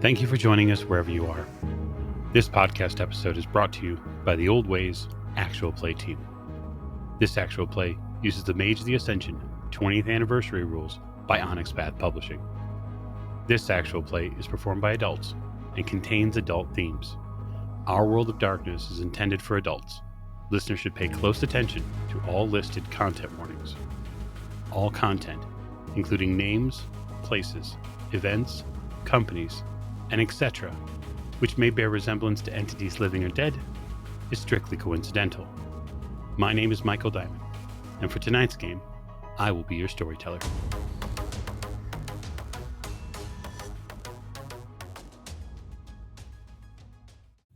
Thank you for joining us wherever you are. This podcast episode is brought to you by the Old Ways Actual Play team. This actual play uses the Mage the Ascension 20th anniversary rules by Onyx Path Publishing. This actual play is performed by adults and contains adult themes. Our World of Darkness is intended for adults. Listeners should pay close attention to all listed content warnings. All content, including names, places, events, companies, and etc., which may bear resemblance to entities living or dead, is strictly coincidental. My name is Michael Diamond, and for tonight's game, I will be your storyteller.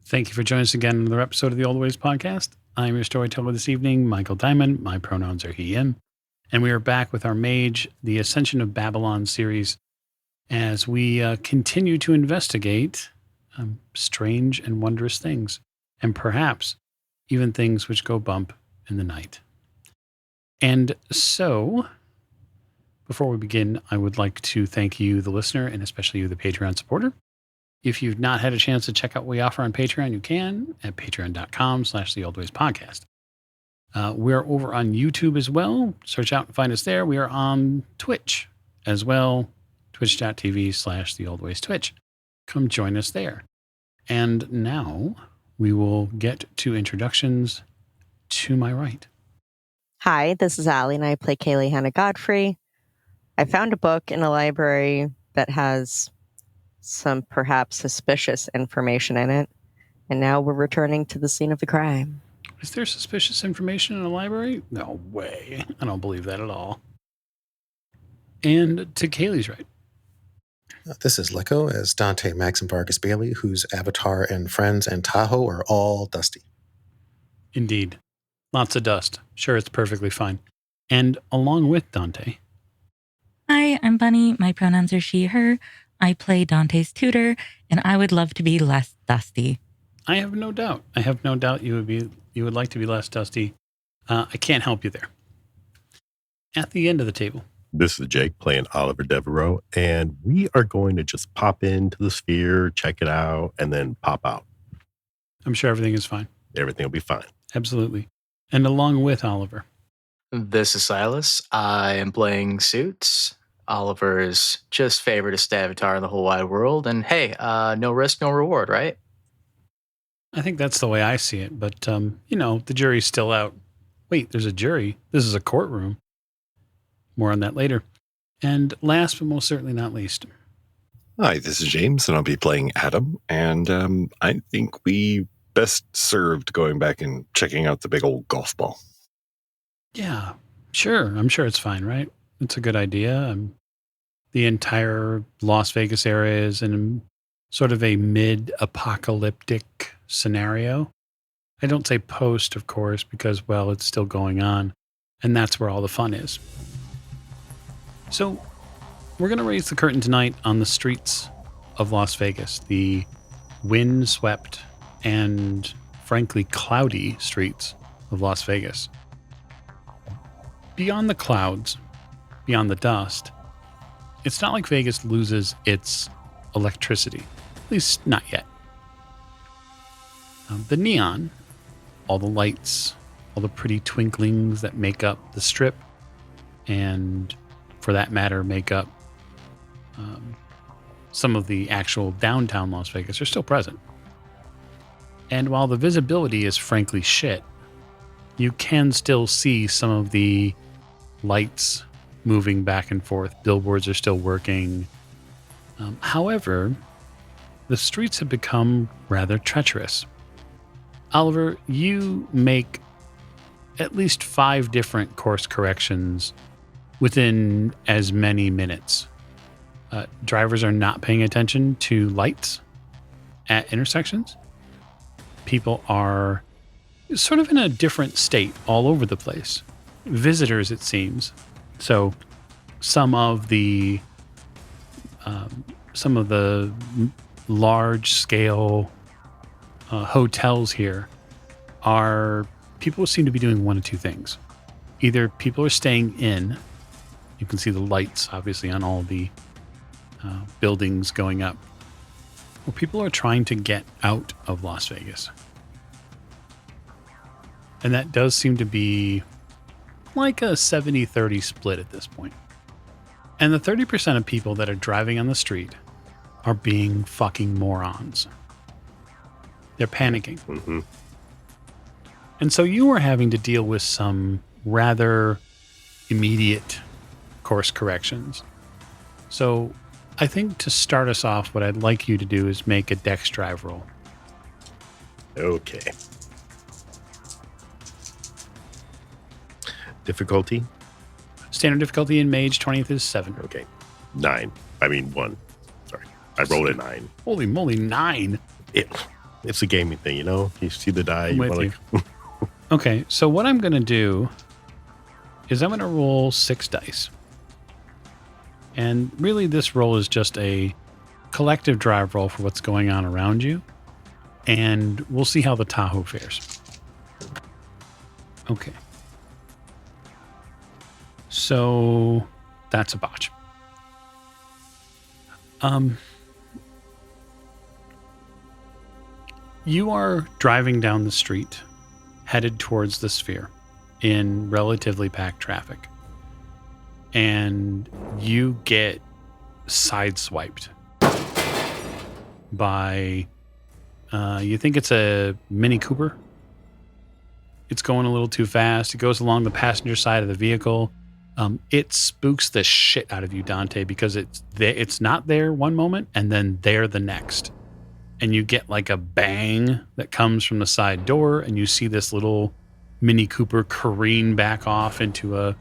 Thank you for joining us again on another episode of the Old Ways podcast. I'm your storyteller this evening, Michael Diamond. My pronouns are he, him. And we are back with our Mage, the Ascension of Babylon series, as we continue to investigate strange and wondrous things, and perhaps even things which go bump in the night. And so, before we begin, I would like to thank you, the listener, and especially you, the Patreon supporter. If you've not had a chance to check out what we offer on Patreon, you can at patreon.com/theoldwayspodcast. We're over on YouTube as well. Search out and find us there. We are on Twitch as well, twitch.tv/theoldwaystwitch. Come join us there. And now we will get to introductions. To my right. Hi, this is Allie, and I play Kaylee Hannah Godfrey. I found a book in a library that has some perhaps suspicious information in it, and now we're returning to the scene of the crime. Is there suspicious information in a library? No way. I don't believe that at all. And to Kaylee's right. This is Lecco as Dante Maxim Vargas Bailey, whose avatar and friends and Tahoe are all dusty. Indeed. Lots of dust. Sure, it's perfectly fine. And along with Dante. Hi, I'm Bunny. My pronouns are she, her. I play Dante's tutor, and I would love to be less dusty. I have no doubt. You would like to be less dusty. I can't help you there. At the end of the table. This is Jake playing Oliver Devereaux, and we are going to just pop into the sphere, check it out, and then pop out. I'm sure everything is fine. Everything will be fine. Absolutely. And along with Oliver. This is Silas. I am playing Suits. Oliver's just favoriteest avatar in the whole wide world. And hey, no risk, no reward, right? I think that's the way I see it. But, the jury's still out. Wait, there's a jury. This is a courtroom. More on that later. And last but most certainly not least. Hi, this is James, and I'll be playing Adam. And I think we best served going back and checking out the big old golf ball. Yeah, sure. I'm sure it's fine, right? It's a good idea. The entire Las Vegas area is in sort of a mid-apocalyptic scenario. I don't say post, of course, because, well, it's still going on. And that's where all the fun is. So we're going to raise the curtain tonight on the streets of Las Vegas, the wind-swept and, frankly, cloudy streets of Las Vegas. Beyond the clouds, beyond the dust, it's not like Vegas loses its electricity, at least not yet. The neon, all the lights, all the pretty twinklings that make up the strip, and for that matter, make up some of the actual downtown Las Vegas are still present. And while the visibility is frankly shit, you can still see some of the lights moving back and forth. Billboards are still working. However, the streets have become rather treacherous. Oliver, you make at least 5 different course corrections within as many minutes. Drivers are not paying attention to lights at intersections. People are sort of in a different state all over the place. Visitors, it seems. So some of the large scale hotels here are people seem to be doing one of two things. Either people are staying in. You can see the lights, obviously, on all the buildings going up. Well, people are trying to get out of Las Vegas. And that does seem to be like a 70-30 split at this point. And the 30% of people that are driving on the street are being fucking morons. They're panicking. Mm-hmm. And so you are having to deal with some rather immediate course corrections. So I think to start us off, what I'd like you to do is make a dex drive roll. Okay. Difficulty? Standard difficulty in Mage, 20th is 7. Okay. 9. I mean 1. Sorry. I rolled a 9. Holy moly, 9. It's a gaming thing, you know? You see the die. I'm with wanna- you. Okay, so what I'm going to do is I'm going to roll 6 dice. And really this roll is just a collective drive roll for what's going on around you. And we'll see how the Tahoe fares. Okay. So that's a botch. You are driving down the street, headed towards the sphere in relatively packed traffic. And you get sideswiped by, you think it's a Mini Cooper. It's going a little too fast. It goes along the passenger side of the vehicle. It spooks the shit out of you, Dante, because it's not there one moment and then there the next. And you get like a bang that comes from the side door, and you see this little Mini Cooper careen back off into a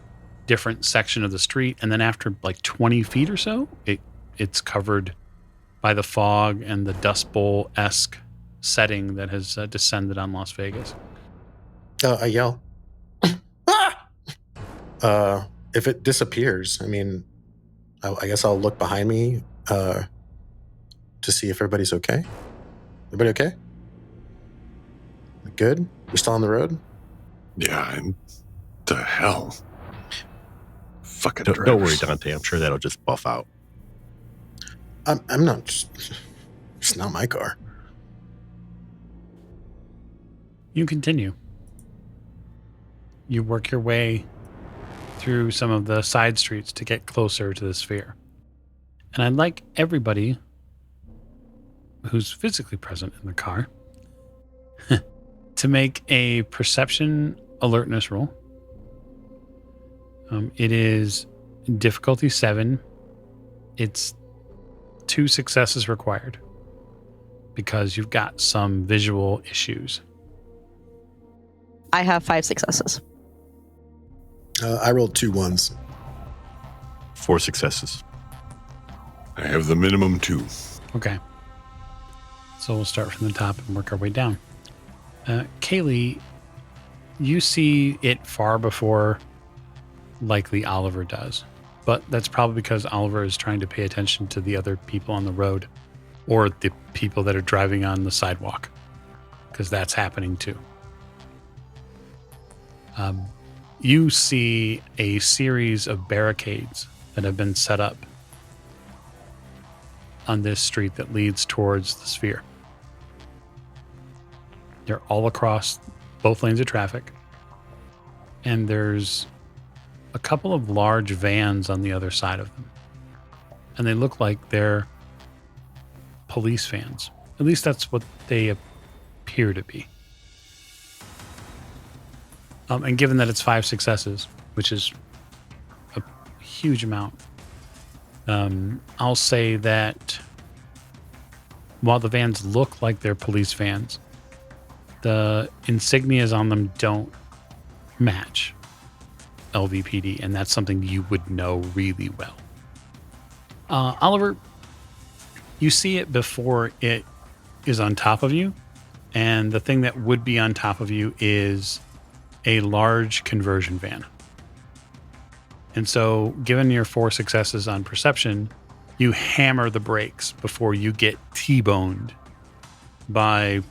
different section of the street. And then after like 20 feet or so, it's covered by the fog and the Dust Bowl-esque setting that has descended on Las Vegas. I yell. If it disappears, I mean, I guess I'll look behind me to see if everybody's okay. Everybody okay? We good? We still on the road? Yeah, and the hell? Fucking Don't worry, drivers. Dante. I'm sure that'll just buff out. I'm not. It's not my car. You continue. You work your way through some of the side streets to get closer to the sphere. And I'd like everybody who's physically present in the car to make a perception alertness roll. It is difficulty 7. It's 2 successes required because you've got some visual issues. I have 5 successes. I rolled 2 ones. 4 successes. I have the minimum 2. Okay. So we'll start from the top and work our way down. Kaylee, you see it far before likely Oliver does. But that's probably because Oliver is trying to pay attention to the other people on the road or the people that are driving on the sidewalk, because that's happening too. You see a series of barricades that have been set up on this street that leads towards the sphere. They're all across both lanes of traffic. And there's a couple of large vans on the other side of them. And they look like they're police vans. At least that's what they appear to be. And given that it's 5 successes, which is a huge amount, I'll say that while the vans look like they're police vans, the insignias on them don't match LVPD, and that's something you would know really well. Oliver, you see it before it is on top of you, and the thing that would be on top of you is a large conversion van. And so, given your 4 successes on perception, you hammer the brakes before you get T-boned by,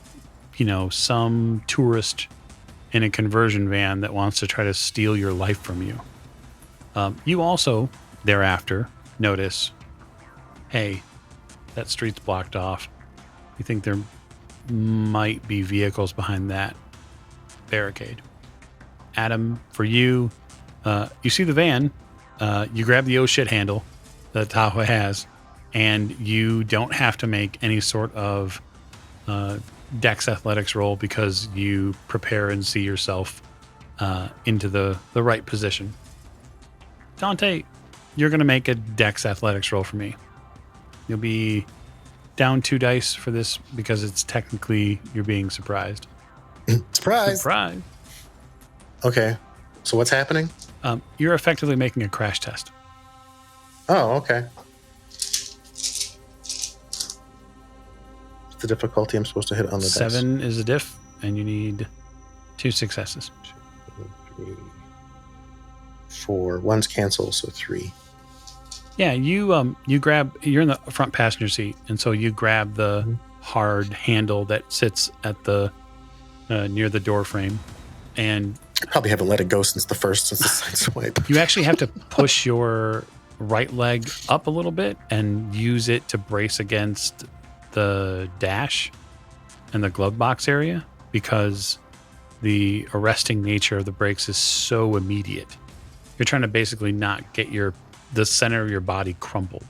some tourist in a conversion van that wants to try to steal your life from you. You also, thereafter, notice, hey, that street's blocked off. You think there might be vehicles behind that barricade. Adam, for you, you see the van. You grab the oh shit handle that Tahoe has, and you don't have to make any sort of Dex athletics roll because you prepare and see yourself into the right position. Dante, you're going to make a Dex athletics roll for me. You'll be down 2 dice for this because it's technically you're being surprised. Surprise! Surprise! Okay, so what's happening? You're effectively making a crash test. Oh, okay. What's the difficulty I'm supposed to hit on the dice? 7 is a diff, and you need 2 successes. 2, 3, 4. One's cancel, so 3. Yeah, you grab. You're in the front passenger seat, and so you grab the hard handle that sits at the near the door frame, and I probably haven't let it go since the side swipe. you actually have to push your right leg up a little bit and use it to brace against the dash and the glove box area because the arresting nature of the brakes is so immediate. You're trying to basically not get the center of your body crumpled.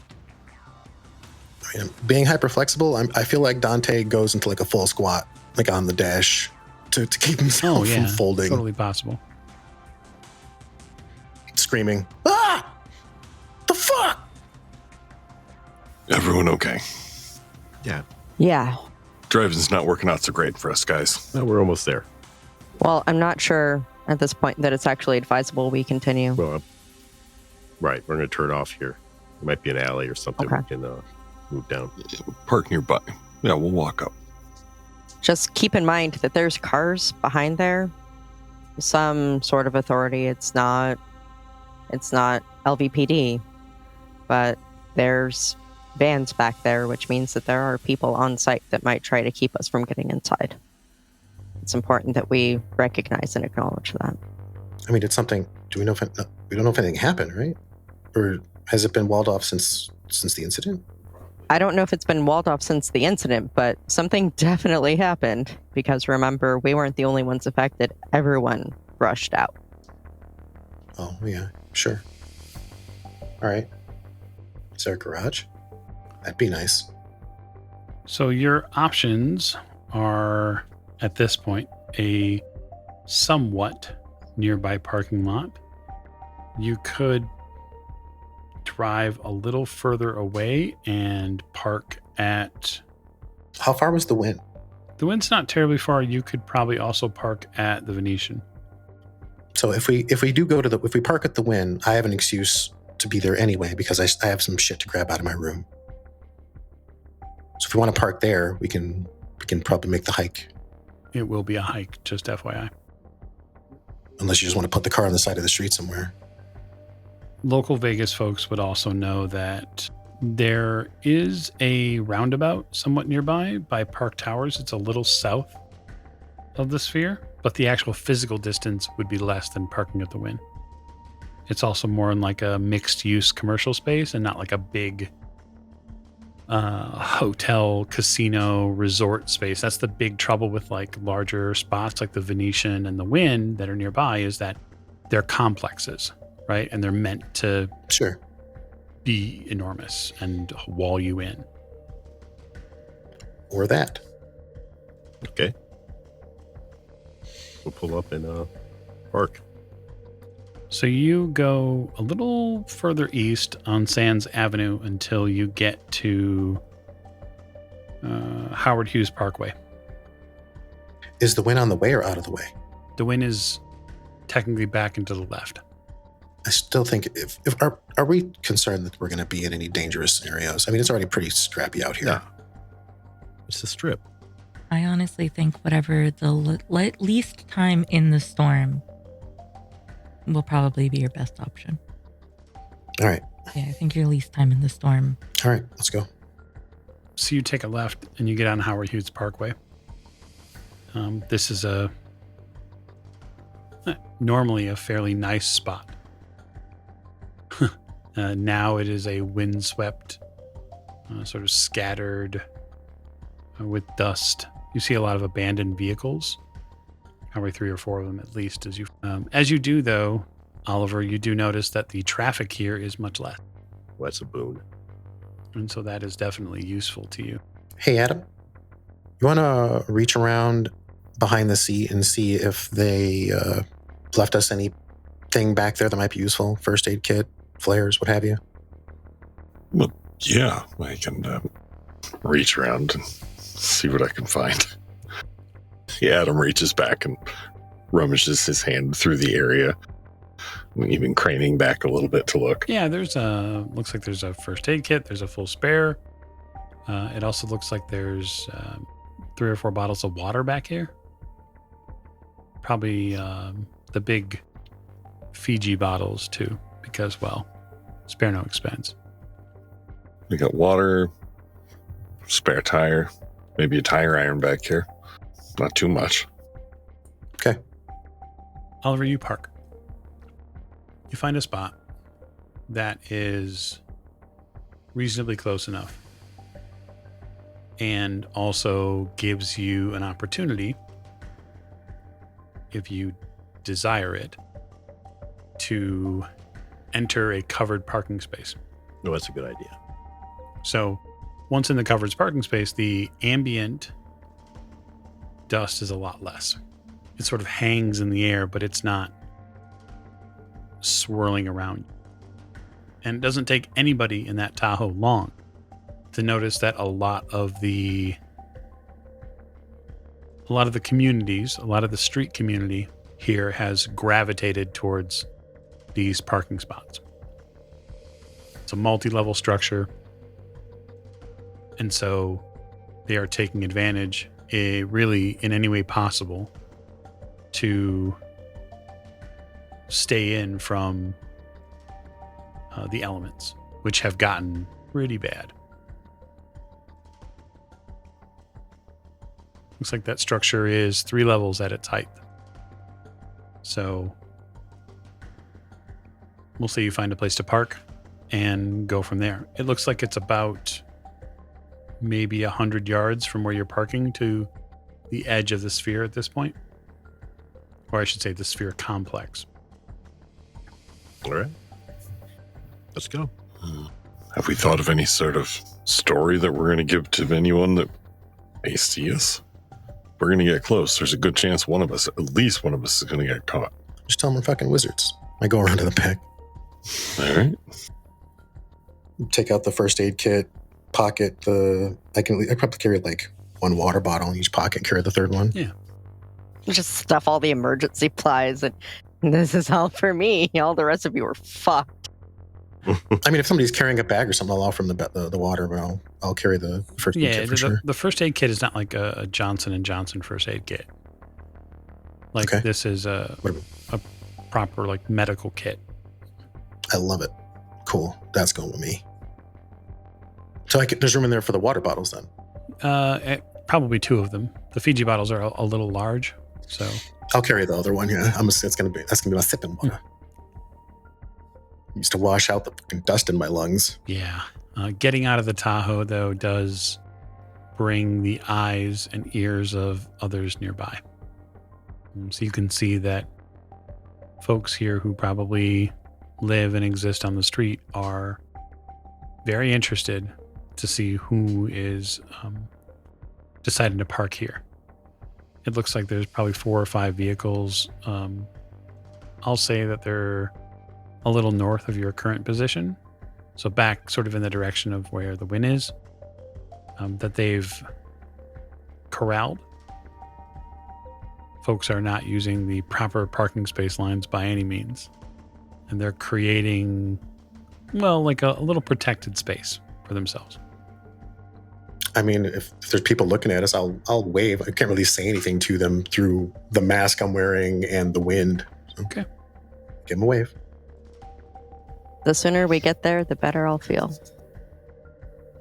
I mean, being hyper flexible, I feel like Dante goes into like a full squat, like on the dash, to keep himself from folding. Totally possible. Screaming, ah! The fuck? Everyone okay? Yeah. Yeah. Driving's not working out so great for us, guys. No, we're almost there. Well, I'm not sure at this point that it's actually advisable we continue. Well, right. We're going to turn off here. There might be an alley or something Okay. we can move down. Park nearby. Yeah, we'll walk up. Just keep in mind that there's cars behind there. Some sort of authority. It's not LVPD, but there's vans back there, which means that there are people on site that might try to keep us from getting inside. It's important that we recognize and acknowledge that. I mean, it's something. Do we know if we don't know if anything happened, right? Or has it been walled off since the incident? I don't know if it's been walled off since the incident, but something definitely happened because remember, we weren't the only ones affected. Everyone rushed out. Oh, yeah, sure. All right. Is there a garage? That'd be nice. So your options are, at this point, a somewhat nearby parking lot. You could drive a little further away and park at... How far was the wind? The wind's not terribly far. You could probably also park at the Venetian. So if we park at the Wynn, I have an excuse to be there anyway because I have some shit to grab out of my room. So if we want to park there, we can probably make the hike. It will be a hike, just FYI. Unless you just want to put the car on the side of the street somewhere. Local Vegas folks would also know that there is a roundabout somewhat nearby by Park Towers. It's a little south of the Sphere, but the actual physical distance would be less than parking at the Wynn. It's also more in like a mixed-use commercial space and not like a big hotel, casino, resort space. That's the big trouble with like larger spots like the Venetian and the Wynn that are nearby is that they're complexes, right? And they're meant to Sure. be enormous and wall you in. Or that. Okay. We'll pull up in park. So you go a little further east on Sands Avenue until you get to Howard Hughes Parkway. Is the Wynn on the way or out of the way? The Wynn is technically back into the left. I still think are we concerned that we're going to be in any dangerous scenarios? I mean, it's already pretty scrappy out here. Yeah. It's a strip. I honestly think whatever the least time in the storm will probably be your best option. All right. Yeah, I think your least time in the storm. All right, let's go. So you take a left and you get on Howard Hughes Parkway. This is normally a fairly nice spot. Now it is a windswept, sort of scattered with dust. You see a lot of abandoned vehicles, probably 3 or 4 of them at least. As you do, though, Oliver, you do notice that the traffic here is much less. Well, that's a boon. And so that is definitely useful to you. Hey, Adam, you want to reach around behind the seat and see if they left us anything back there that might be useful? First aid kit, flares, what have you? Well, yeah, I can reach around and see what I can find. Yeah, Adam reaches back and rummages his hand through the area, even craning back a little bit to look. Yeah, looks like there's a first aid kit. There's a full spare. It also looks like there's 3 or 4 bottles of water back here. Probably the big Fiji bottles too, because, well, spare no expense. We got water, spare tire, maybe a tire iron back here. Not too much. Okay. Oliver, you park. You find a spot that is reasonably close enough and also gives you an opportunity, if you desire it, to enter a covered parking space. No, that's a good idea. So once in the covered parking space, the ambient dust is a lot less. It sort of hangs in the air, but it's not swirling around. And it doesn't take anybody in that Tahoe long to notice that a lot of the communities, a lot of the street community here has gravitated towards these parking spots. It's a multi-level structure. And so they are taking advantage, really in any way possible, to stay in from the elements, which have gotten pretty bad. Looks like that structure is 3 levels at its height. So we'll say you find a place to park and go from there. It looks like it's about maybe 100 yards from where you're parking to the edge of the sphere at this point. Or I should say the sphere complex. All right. Let's go. Have we thought of any sort of story that we're going to give to anyone that may see us? We're going to get close. There's a good chance at least one of us is going to get caught. Just tell them we're fucking wizards. I go around to the back. All right. Take out the first aid kit, pocket I probably carry like 1 water bottle in each pocket, carry the 3rd one. Yeah. Just stuff all the emergency supplies, and this is all for me. All the rest of you are fucked. I mean, if somebody's carrying a bag or something, I'll offer them the water, but I'll carry the first aid kit for sure. The first aid kit is not like a Johnson & Johnson first aid kit. Like, okay. This is a proper, like, medical kit. I love it. Cool. That's going with me. So there's room in there for the water bottles then? Probably 2 of them. The Fiji bottles are a little large, so I'll carry the other one. Yeah, that's gonna be my sipping water. Used to wash out the fucking dust in my lungs. Yeah. Getting out of the Tahoe, though, does bring the eyes and ears of others nearby. So you can see that folks here who probably live and exist on the street are very interested to see who is deciding to park here. It looks like there's probably 4 or 5 vehicles. I'll say that they're a little north of your current position. So back sort of in the direction of where the wind is, that they've corralled. Folks are not using the proper parking space lines by any means. And they're creating, well, like a little protected space for themselves. I mean, if there's people looking at us, I'll wave. I can't really say anything to them through the mask I'm wearing and the wind. So Okay. Give them a wave. The sooner we get there, the better I'll feel.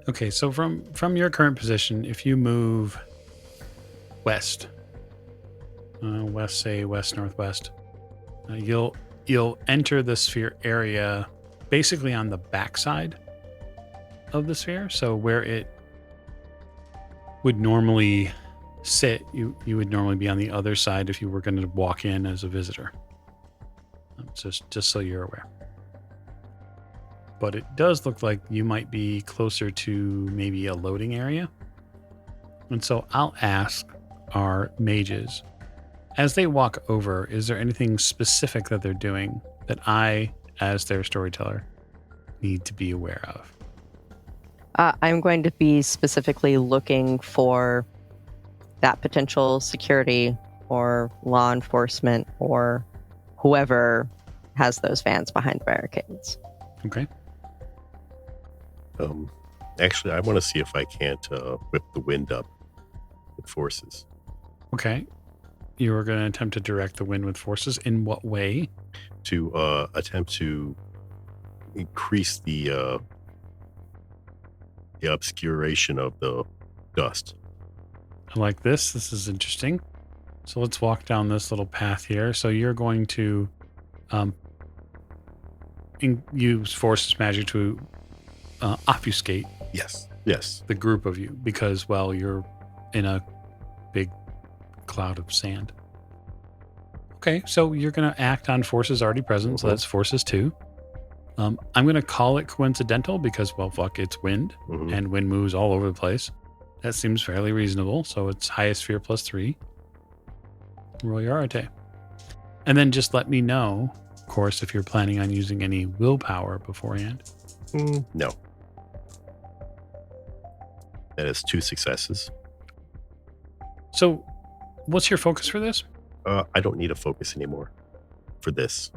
Okay, so from your current position, if you move west, west northwest, you'll enter the sphere area basically on the backside of the sphere. So where it would normally sit, you would normally be on the other side if you were going to walk in as a visitor. Just so you're aware. But it does look like you might be closer to maybe a loading area. And so I'll ask our mages, as they walk over, is there anything specific that they're doing that I, as their storyteller, need to be aware of? I'm going to be specifically looking for that potential security or law enforcement or whoever has those vans behind the barricades. Okay. Actually, I want to see if I can't whip the wind up with forces. Okay. You are going to attempt to direct the wind with forces. In what way? To attempt to increase the obscuration of the dust. I like this. This is interesting. So let's walk down this little path here. So you're going to use forces magic to obfuscate Yes. the group of you because, well, you're in a big cloud of sand. Okay, so you're going to act on forces already present. So that's forces 2. I'm going to call it coincidental because, well, fuck, it's wind and wind moves all over the place. That seems fairly reasonable. So it's highest fear +3. Roll your Arte. And then just let me know, of course, if you're planning on using any willpower beforehand. No. That is 2 successes. So what's your focus for this? I don't need a focus anymore for this.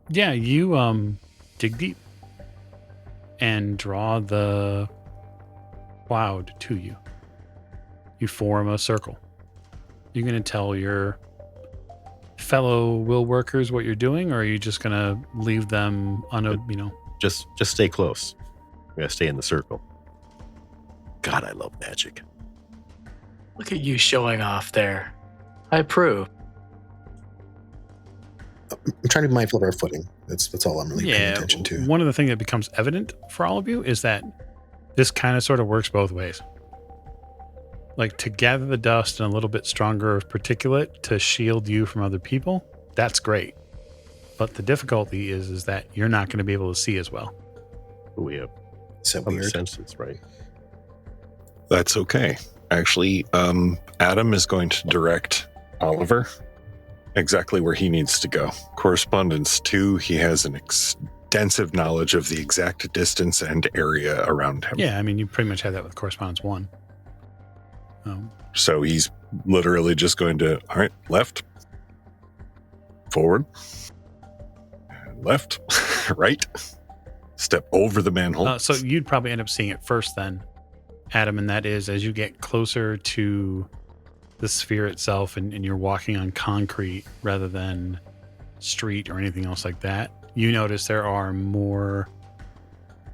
Yeah, you dig deep and draw the cloud to you. You form a circle. You're going to tell your fellow will workers what you're doing, or are you just going to leave them Just stay close. We're going to stay in the circle. God, I love magic. Look at you showing off there. I approve. I'm trying to be mindful of our footing. That's all I'm really paying attention to. One of the things that becomes evident for all of you is that this kind of sort of works both ways. Like to gather the dust and a little bit stronger of particulate to shield you from other people, that's great. But the difficulty is that you're not going to be able to see as well. We have Is that other weird? senses, right? That's okay. Actually, Adam is going to direct Oliver exactly where he needs to go. Correspondence 2, he has an extensive knowledge of the exact distance and area around him. Yeah, I mean, you pretty much have that with correspondence 1. So he's literally just going to, all right, left, forward, left, right, step over the manhole. So you'd probably end up seeing it first then, Adam, and that is as you get closer to the sphere itself and you're walking on concrete rather than street or anything else like that, you notice there are more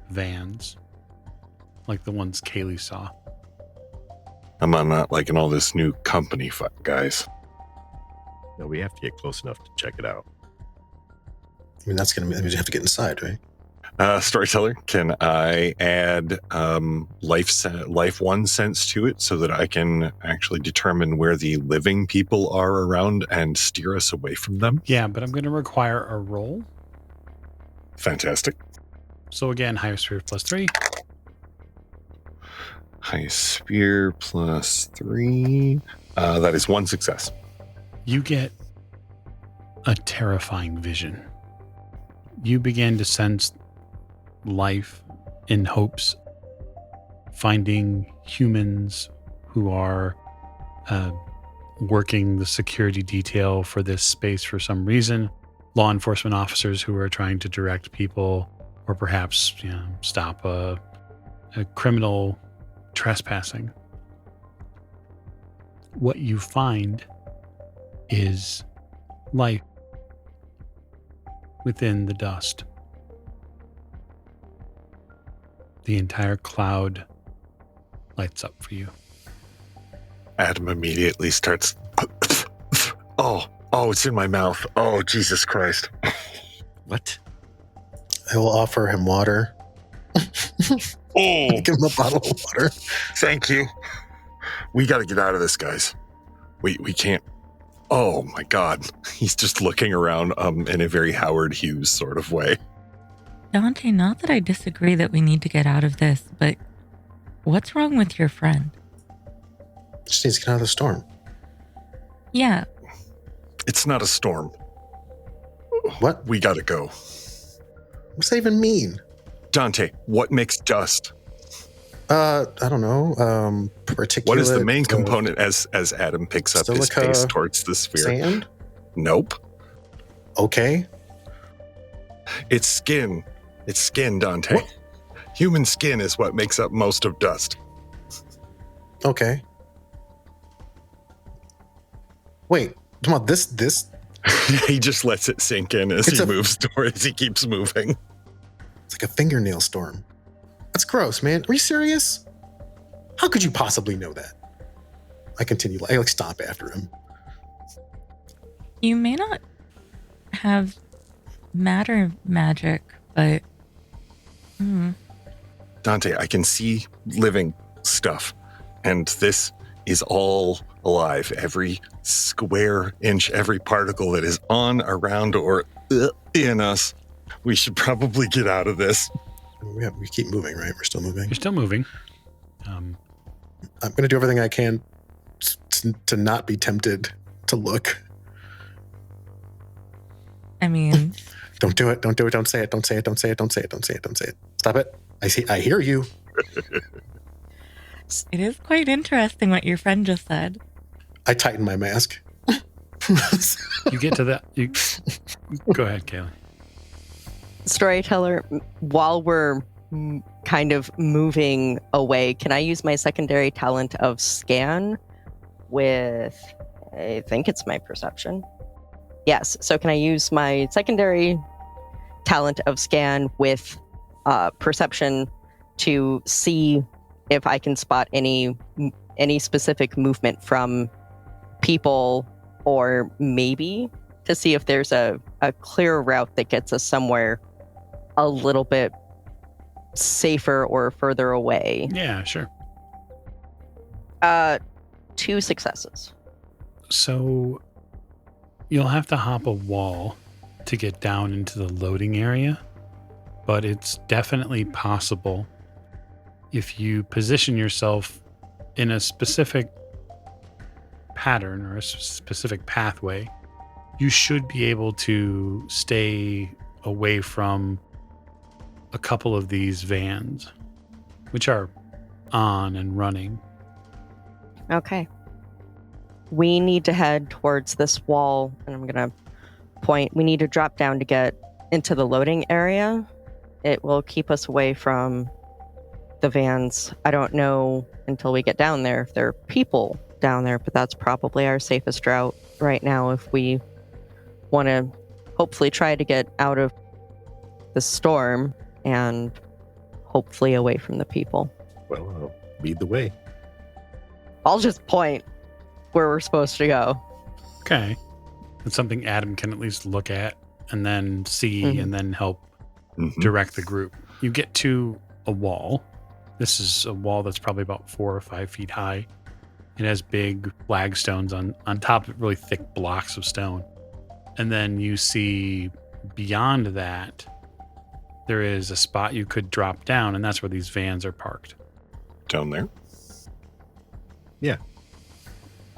vans like the ones Kaylee saw. I'm not liking all this new company fuck, guys. No, we have to get close enough to check it out. I mean, that's going to mean you have to get inside, right? Storyteller, can I add life 1 sense to it so that I can actually determine where the living people are around and steer us away from them? Yeah, but I'm going to require a roll. Fantastic. So again, higher sphere +3. High spear +3. That is 1 success. You get a terrifying vision. You begin to sense life in hopes, finding humans who are working the security detail for this space for some reason, law enforcement officers who are trying to direct people or perhaps stop a criminal trespassing. What you find is life within the dust. The entire cloud lights up for you. Adam immediately starts. Oh, it's in my mouth. Oh, Jesus Christ. What? I will offer him water. Oh, Give him a bottle of water. thank you. We got to get out of this, guys. We can't. Oh my God. He's just looking around in a very Howard Hughes sort of way. Dante, not that I disagree that we need to get out of this, but what's wrong with your friend? Just needs to get out of the storm. Yeah, It's not a storm. What? We got to go. What's that even mean? Dante, what makes dust? I don't know. Particulate. What is the main component as Adam picks up his silica, face towards the sphere? Sand? Nope. Okay. It's skin. It's skin, Dante. What? Human skin is what makes up most of dust. Okay. Wait, come on, this He just lets it sink in as It's he a- moves towards, he keeps moving. it's like a fingernail storm. That's gross, man. Are you serious? How could you possibly know that? I continue. I stop after him. you may not have matter magic, but Dante, I can see living stuff, and this is all alive. Every square inch, every particle that is on, around, or in us. We should probably get out of this. We keep moving, right? We're still moving. You're still moving. I'm going to do everything I can to not be tempted to look. I mean, Don't do it. Don't do it. Don't say it. Don't say it. Don't say it. Don't say it. Don't say it. Don't say it. Stop it. I hear you. it is quite interesting what your friend just said. I tighten my mask. You get to that. Go ahead, Kaylee. Storyteller, while we're kind of moving away, can I use my secondary talent of scan with, I think it's my perception? Yes. So can I use my secondary talent of scan with perception to see if I can spot any specific movement from people, or maybe to see if there's a clear route that gets us somewhere a little bit safer or further away? Yeah, sure. 2 successes. So you'll have to hop a wall to get down into the loading area, but it's definitely possible if you position yourself in a specific pattern or a specific pathway. You should be able to stay away from a couple of these vans, which are on and running. Okay. We need to head towards this wall, and I'm going to point. We need to drop down to get into the loading area. It will keep us away from the vans. I don't know until we get down there if there are people down there, but that's probably our safest route right now if we want to hopefully try to get out of the storm and hopefully away from the people. Well, lead the way. I'll just point where we're supposed to go. Okay. It's something Adam can at least look at and then see Mhm. and then help Mhm. direct the group. You get to a wall. This is a wall that's probably about 4 or 5 feet high. It has big flagstones on top of really thick blocks of stone. And then you see beyond that, there is a spot you could drop down, and that's where these vans are parked. Down there.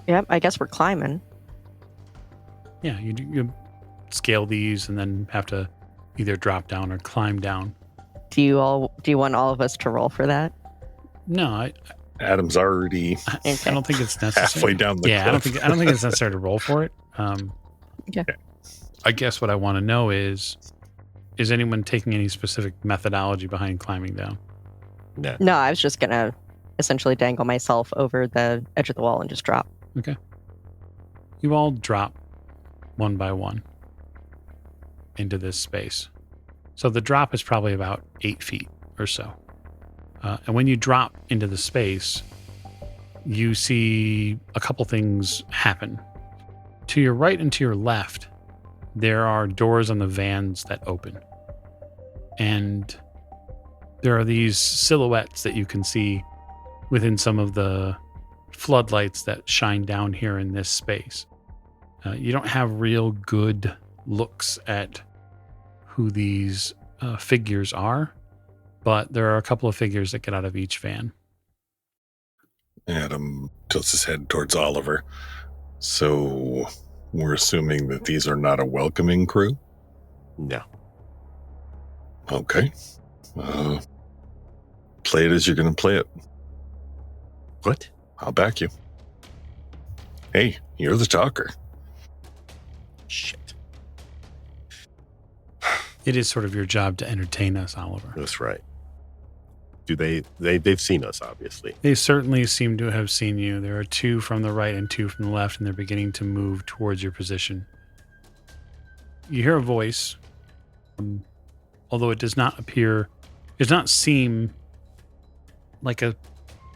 Yep, I guess we're climbing. Yeah, you scale these and then have to either drop down or climb down. Do you want all of us to roll for that? No, I Adam's already don't think it's necessary. halfway down the Yeah, cliff. I don't think it's necessary to roll for it. Okay. I guess what I want to know is anyone taking any specific methodology behind climbing down? No. No, I was just gonna essentially dangle myself over the edge of the wall and just drop. You all drop one by one into this space. So the drop is probably about 8 feet or so. And when you drop into the space, you see a couple things happen. To your right and to your left, there are doors on the vans that open. And there are these silhouettes that you can see within some of the floodlights that shine down here in this space. You don't have real good looks at who these figures are, but there are a couple of figures that get out of each van. Adam tilts his head towards Oliver. So we're assuming that these are not a welcoming crew? No. Okay. Play it as you're going to play it. What? I'll back you. Hey, you're the talker. Shit. It is sort of your job to entertain us, Oliver. That's right. Do they've seen us, obviously. They certainly seem to have seen you. There are two from the right and two from the left, and they're beginning to move towards your position. You hear a voice, although it does not seem like a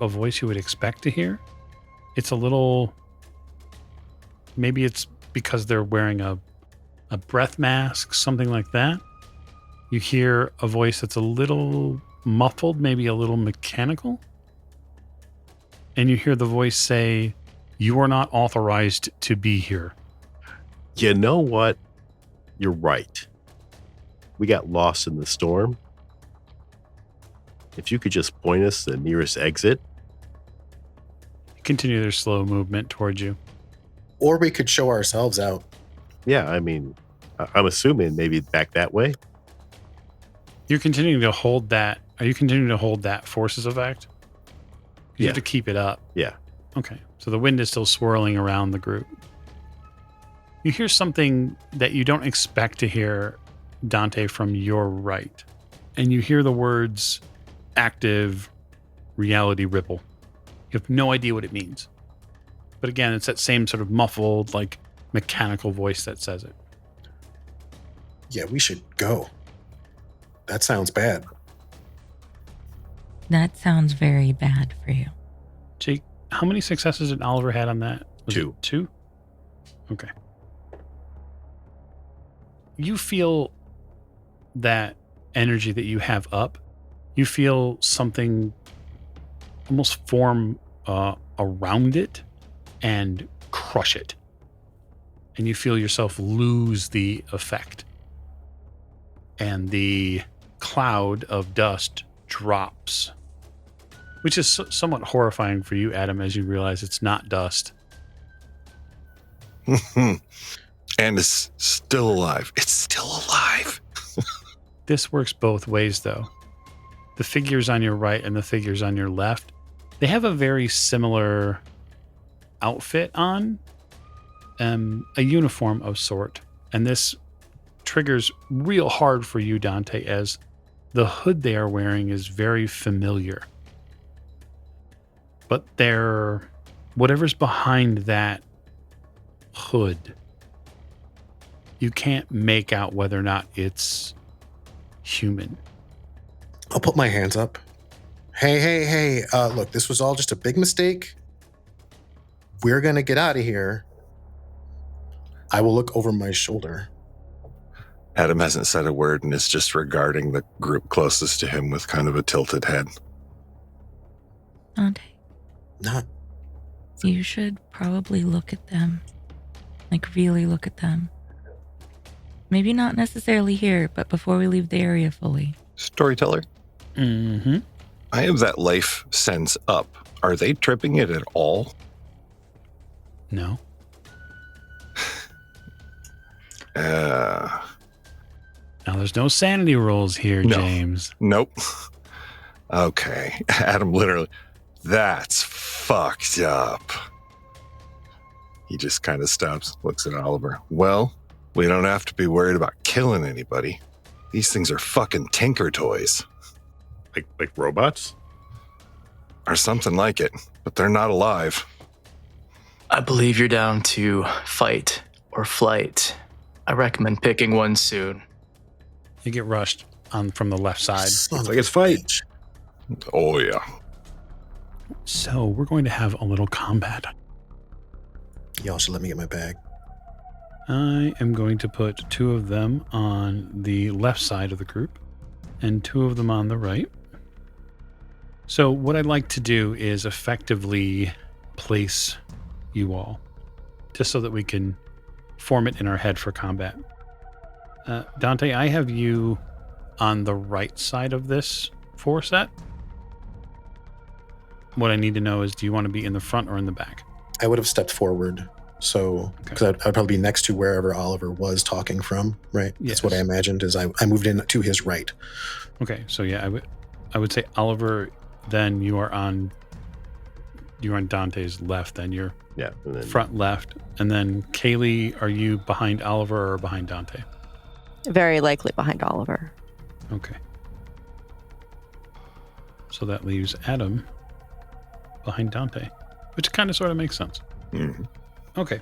voice you would expect to hear. It's a little, maybe it's because they're wearing a breath mask, something like that. You hear a voice that's a little muffled, maybe a little mechanical. And you hear the voice say, "You are not authorized to be here." You know what? You're right. We got lost in the storm. If you could just point us the nearest exit. Continue their slow movement towards you. Or we could show ourselves out. Yeah, I mean, I'm assuming maybe back that way. You're continuing to hold that. Are you continuing to hold that forces effect? You have to keep it up. Yeah. Okay. So the wind is still swirling around the group. You hear something that you don't expect to hear, Dante, from your right. And you hear the words active reality ripple. You have no idea what it means. But again, it's that same sort of muffled, like mechanical voice that says it. Yeah, we should go. That sounds bad. That sounds very bad for you. Jake, how many successes did Oliver had on that? Was 2. it 2? Okay. You feel that energy that you have up. You feel something almost form around it and crush it. And you feel yourself lose the effect. And the cloud of dust drops, which is somewhat horrifying for you, Adam, as you realize it's not dust. And it's still alive. It's still alive. This works both ways, though. The figures on your right and the figures on your left, they have a very similar outfit on, a uniform of sort. And this triggers real hard for you, Dante, as the hood they are wearing is very familiar. But whatever's behind that hood, you can't make out whether or not it's human. I'll put my hands up. Hey. Look, this was all just a big mistake. We're going to get out of here. I will look over my shoulder. Adam hasn't said a word and is just regarding the group closest to him with kind of a tilted head. Dante, Not. you should probably look at them. Like, really look at them. Maybe not necessarily here, but before we leave the area fully. Storyteller, Mm-hmm. I have that life sense up. Are they tripping it at all? No. Now, there's no sanity rules here, No. James. Nope. Okay. Adam literally, that's fucked up. He just kind of stops, looks at Oliver. Well, we don't have to be worried about killing anybody. These things are fucking tinker toys. Like robots? Or something like it, but they're not alive. I believe you're down to fight or flight. I recommend picking one soon. You get rushed from the left side. Son It's of like a it's fight. bitch. Oh, yeah. So we're going to have a little combat. Y'all should let me get my bag. I am going to put 2 of them on the left side of the group and 2 of them on the right. So what I'd like to do is effectively place you all, just so that we can form it in our head for combat. Dante, I have you on the right side of this 4 set. What I need to know is, do you want to be in the front or in the back? I would have stepped forward. So, because I'd probably be next to wherever Oliver was talking from, right? Yes. That's what I imagined. Is I moved in to his right. Okay, so yeah, I would say Oliver. Then you're on Dante's left. Then you're Yeah. And then front left, and then Kaylee, are you behind Oliver or behind Dante? Very likely behind Oliver. Okay. So that leaves Adam behind Dante, which kind of sort of makes sense. Mhm. Okay.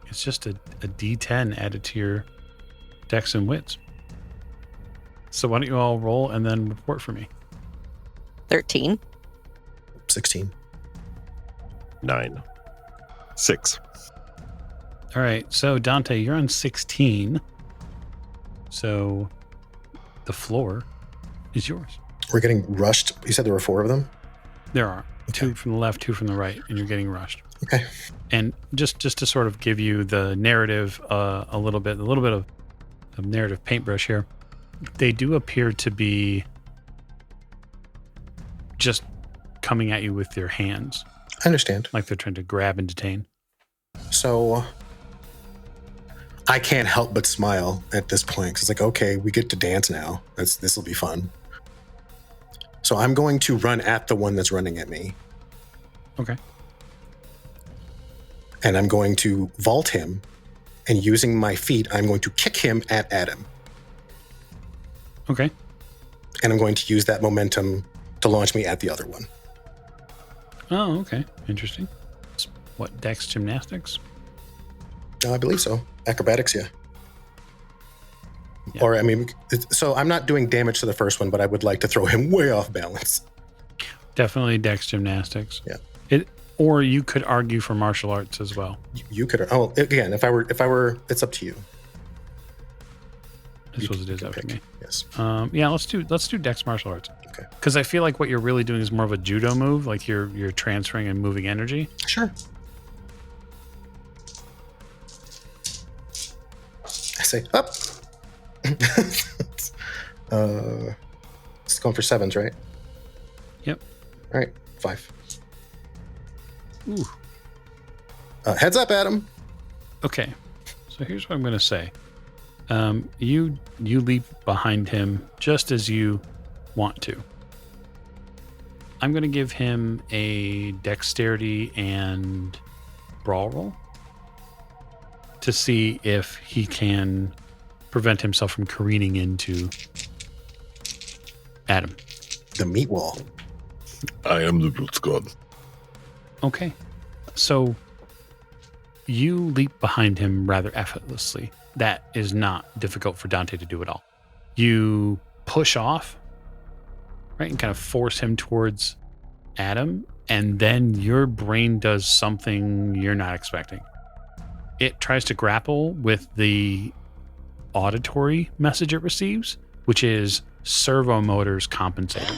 It's just a D10 added to your dex and wits. So why don't you all roll and then report for me? 13. 16. 9. 6. All right. So Dante, you're on 16. So the floor is yours. We're getting rushed. You said there were 4 of them? There are Okay. 2 from the left, 2 from the right, and you're getting rushed. Okay. And just to sort of give you the narrative, a little bit of narrative paintbrush here. They do appear to be just coming at you with their hands, I understand. like they're trying to grab and detain. So I can't help but smile at this point because it's like, okay, we get to dance now. This will be fun. So I'm going to run at the one that's running at me, Okay. and I'm going to vault him, and using my feet, I'm going to kick him at Adam, Okay. and I'm going to use that momentum to launch me at the other one. Oh, okay. Interesting. It's what, dex gymnastics? I believe so. Acrobatics, yeah. Yeah. Or, I mean, so I'm not doing damage to the first one, but I would like to throw him way off balance. Definitely dex gymnastics. Yeah. Or you could argue for martial arts as well. You could, oh, again, if I were, it's up to you. I suppose it is can up to pick. me. Yes. Yeah, let's do dex martial arts. Okay. Because I feel like what you're really doing is more of a judo move, like you're transferring and moving energy. Sure. I say up. It's going for 7s, right? Yep. All right, 5. Ooh. Heads up, Adam. Okay. So here's what I'm going to say. You leap behind him just as you want to. I'm going to give him a dexterity and brawl roll to see if he can prevent himself from careening into Adam. The meat wall. I am the Brute God. Okay. So you leap behind him rather effortlessly. That is not difficult for Dante to do at all. You push off, right, and kind of force him towards Adam, and then your brain does something you're not expecting. It tries to grapple with the auditory message it receives, which is servo motors compensating.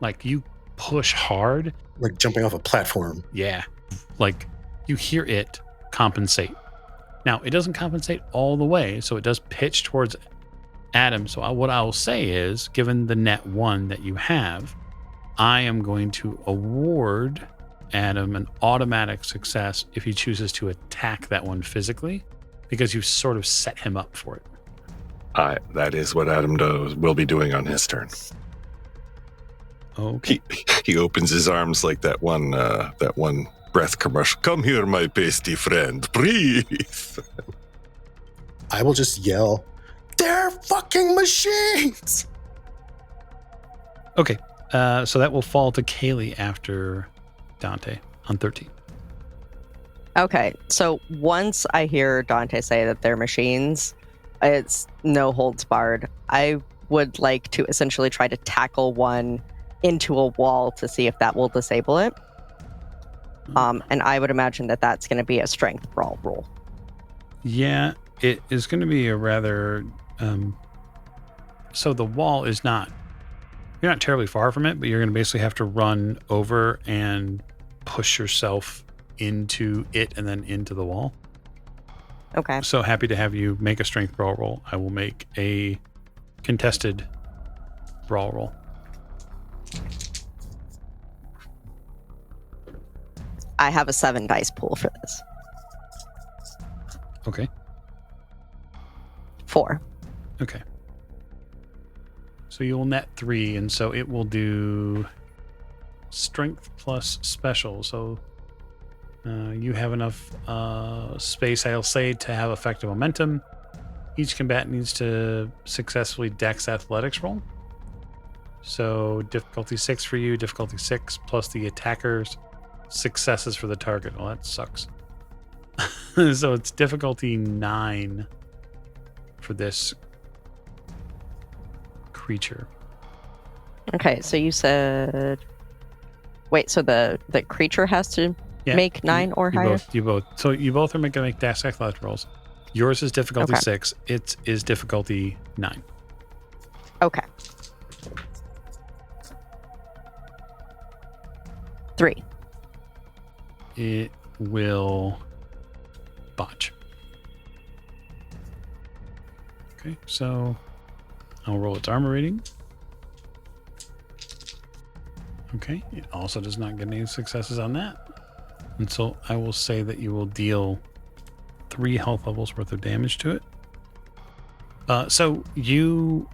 Like you push hard. Like jumping off a platform. Yeah. Like you hear it compensate. Now, it doesn't compensate all the way, so it does pitch towards Adam. So what I will say is, given the net 1 that you have, I am going to award Adam an automatic success if he chooses to attack that one physically, because you've sort of set him up for it. That is what Adam will be doing on his turn. Okay. He opens his arms like that one breath commercial. Come here, my pasty friend. Breathe. I will just yell, "They're fucking machines!" Okay. So that will fall to Kaylee after Dante on 13. Okay, so once I hear Dante say that they're machines, it's no holds barred. I would like to essentially try to tackle one into a wall to see if that will disable it. And I would imagine that that's going to be a strength brawl roll. Yeah, it is going to be a rather... so the wall is not... You're not terribly far from it, but you're going to basically have to run over and push yourself into it and then into the wall. Okay. So happy to have you make a strength brawl roll. I will make a contested brawl roll. I have a 7 dice pool for this. Okay. 4. Okay. So you'll net 3, and so it will do strength plus special. So you have enough space, I'll say, to have effective momentum. Each combatant needs to successfully dex athletics roll. So difficulty 6 for you, difficulty 6 plus the attacker's successes for the target. Well, that sucks. So it's difficulty 9 for this creature. Okay, so you said... Wait, so the creature has to Yeah, make 9 or higher? You both. So you both are going to make dash athletic rolls. Yours is difficulty Okay. 6. It is difficulty 9. Okay. 3. It will botch. Okay, so I'll roll its armor rating. Okay, it also does not get any successes on that. And so I will say that you will deal 3 health levels worth of damage to it. So you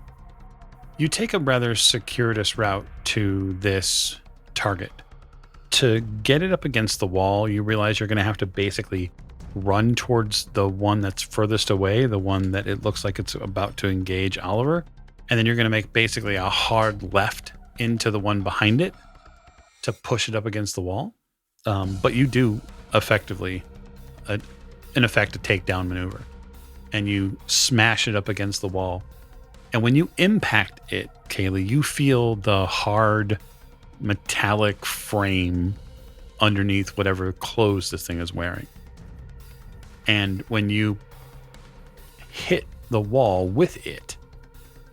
take a rather circuitous route to this target. To get it up against the wall, you realize you're going to have to basically run towards the one that's furthest away, the one that it looks like it's about to engage Oliver. And then you're going to make basically a hard left into the one behind it to push it up against the wall. But you do effectively, in effect, a takedown maneuver. And you smash it up against the wall. And when you impact it, Kaylee, you feel the hard metallic frame underneath whatever clothes this thing is wearing. And when you hit the wall with it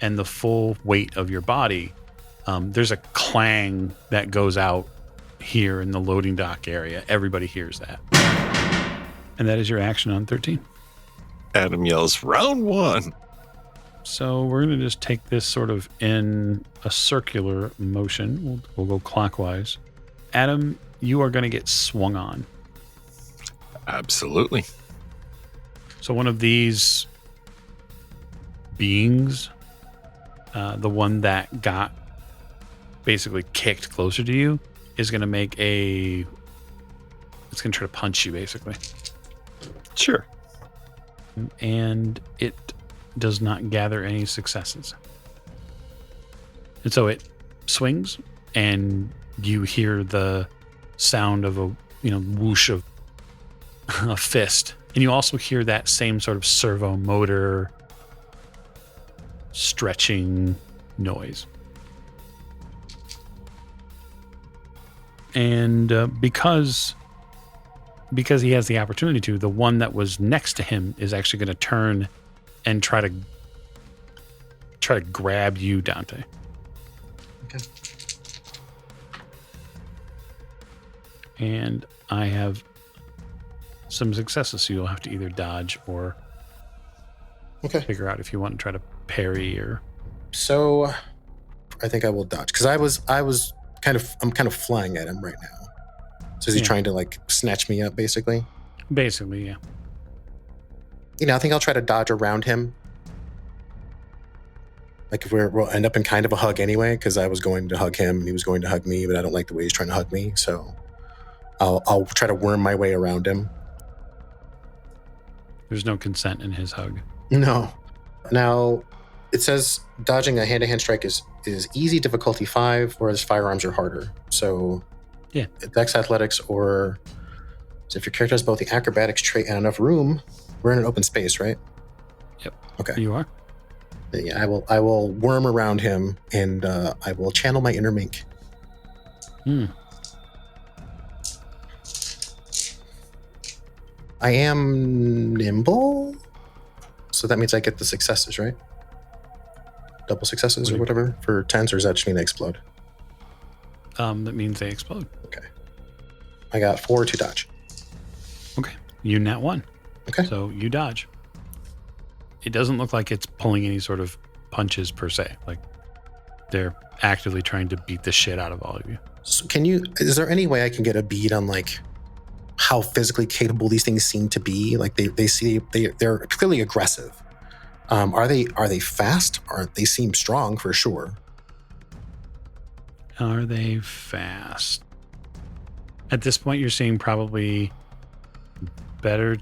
and the full weight of your body, there's a clang that goes out here in the loading dock area. Everybody hears that. And that is your action on 13. Adam yells, "Round 1." So we're going to just take this sort of in a circular motion. We'll go clockwise. Adam, you are going to get swung on. Absolutely. So one of these beings, the one that got basically kicked closer to you, is going to make it's going to try to punch you, basically. Sure. And it does not gather any successes. And so it swings, and you hear the sound of a whoosh of a fist. And you also hear that same sort of servo motor stretching noise. And because he has the opportunity to, the one that was next to him is actually going to turn and try to grab you, Dante. Okay. And I have some successes, so you'll have to either dodge or figure out if you want to try to parry or. So, I think I will dodge because I'm kind of flying at him right now. So is he trying to like snatch me up, basically? Basically, yeah. I think I'll try to dodge around him. Like if we'll end up in kind of a hug anyway, because I was going to hug him and he was going to hug me, but I don't like the way he's trying to hug me. So I'll try to worm my way around him. There's no consent in his hug. No. Now, it says dodging a hand-to-hand strike is easy, difficulty 5, whereas firearms are harder. So, yeah, Dex Athletics, or so if your character has both the acrobatics trait and enough room, we're in an open space, right? Yep. Okay. You are. Yeah, I will worm around him, and I will channel my inner mink. I am nimble, so that means I get the successes, right? Double successes or whatever for 10s, or does that just mean they explode? That means they explode. Okay. I got 4 to dodge. Okay. You nat 1. Okay. So you dodge. It doesn't look like it's pulling any sort of punches per se. Like they're actively trying to beat the shit out of all of you. So is there any way I can get a bead on like how physically capable these things seem to be? Like they're clearly aggressive. Are they fast? They seem strong for sure. Are they fast? At this point, you're seeing probably better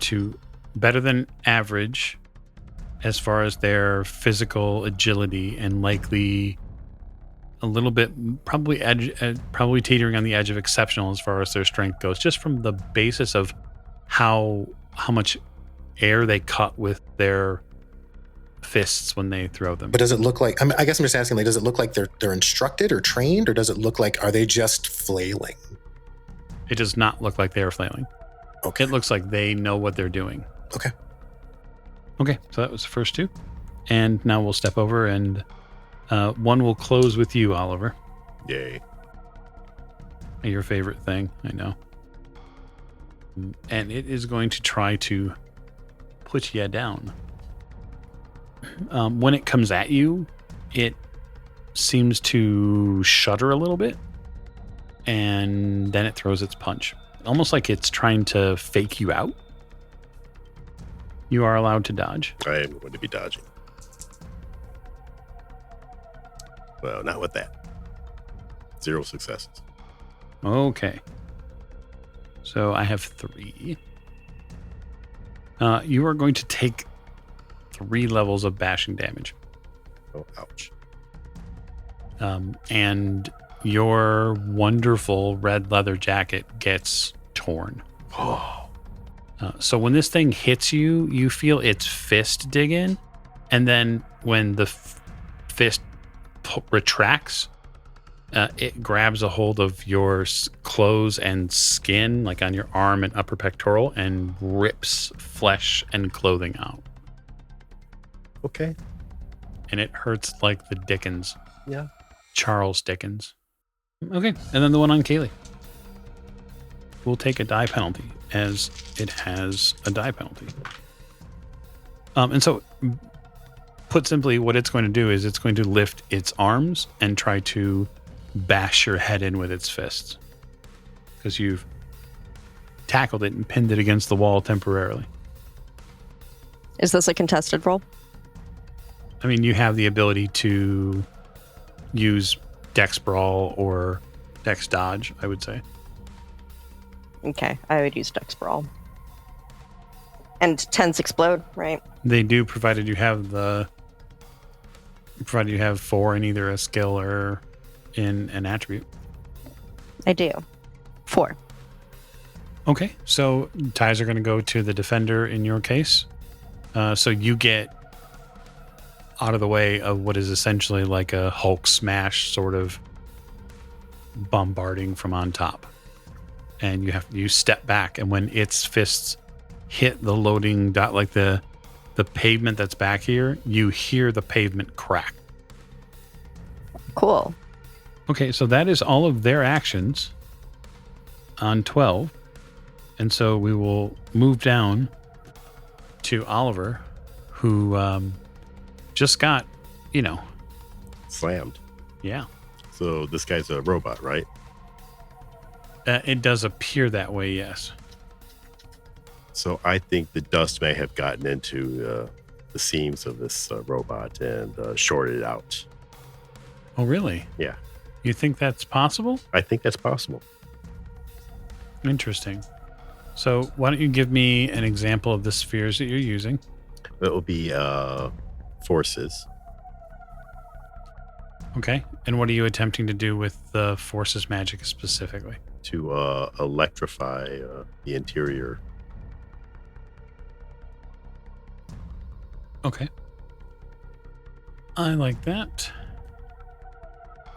than average as far as their physical agility, and likely a little bit probably teetering on the edge of exceptional as far as their strength goes, just from the basis of how much air they cut with their fists when they throw them. But does it look like, I guess I'm just asking, like, does it look like they're instructed or trained, or does it look like, are they just flailing? It does not look like they are flailing. Okay. It looks like they know what they're doing. Okay, so that was the first 2. And now we'll step over, and one will close with you, Oliver. Yay. Your favorite thing, I know. And it is going to try to put you down. When it comes at you, it seems to shudder a little bit, and then it throws its punch. Almost like it's trying to fake you out. You are allowed to dodge. I am going to be dodging. Well, not with that. 0 successes. Okay. So I have 3. You are going to take 3 levels of bashing damage. Oh, ouch. And your wonderful red leather jacket gets torn. Oh. So when this thing hits you, you feel its fist dig in, and then when the fist retracts, it grabs a hold of your clothes and skin, like on your arm and upper pectoral, and rips flesh and clothing out. Okay. And it hurts like the Dickens. Yeah. Charles Dickens. Okay, and then the one on Kaylee. We'll take a die penalty, as it has a die penalty. And so, put simply, what it's going to do is it's going to lift its arms and try to bash your head in with its fists. Because you've tackled it and pinned it against the wall temporarily. Is this a contested roll? I mean, you have the ability to use Dex Brawl or Dex Dodge, I would say. Okay, I would use Dex Brawl. And 10s explode, right? They do, provided you have 4 in either a skill or in an attribute. I do. 4. Okay, so ties are going to go to the defender in your case. So you get out of the way of what is essentially like a Hulk smash sort of bombarding from on top. And you step back, and when its fists hit the loading dot, like the pavement that's back here, you hear the pavement crack. Cool. Okay, so that is all of their actions on 12. And so we will move down to Oliver, who just got, Slammed. Yeah. So this guy's a robot, right? It does appear that way, yes. So I think the dust may have gotten into the seams of this robot and shorted out. Oh, really? Yeah. You think that's possible? I think that's possible. Interesting. So why don't you give me an example of the spheres that you're using? That will be forces. Okay. And what are you attempting to do with the forces magic specifically? To electrify the interior. Okay. I like that.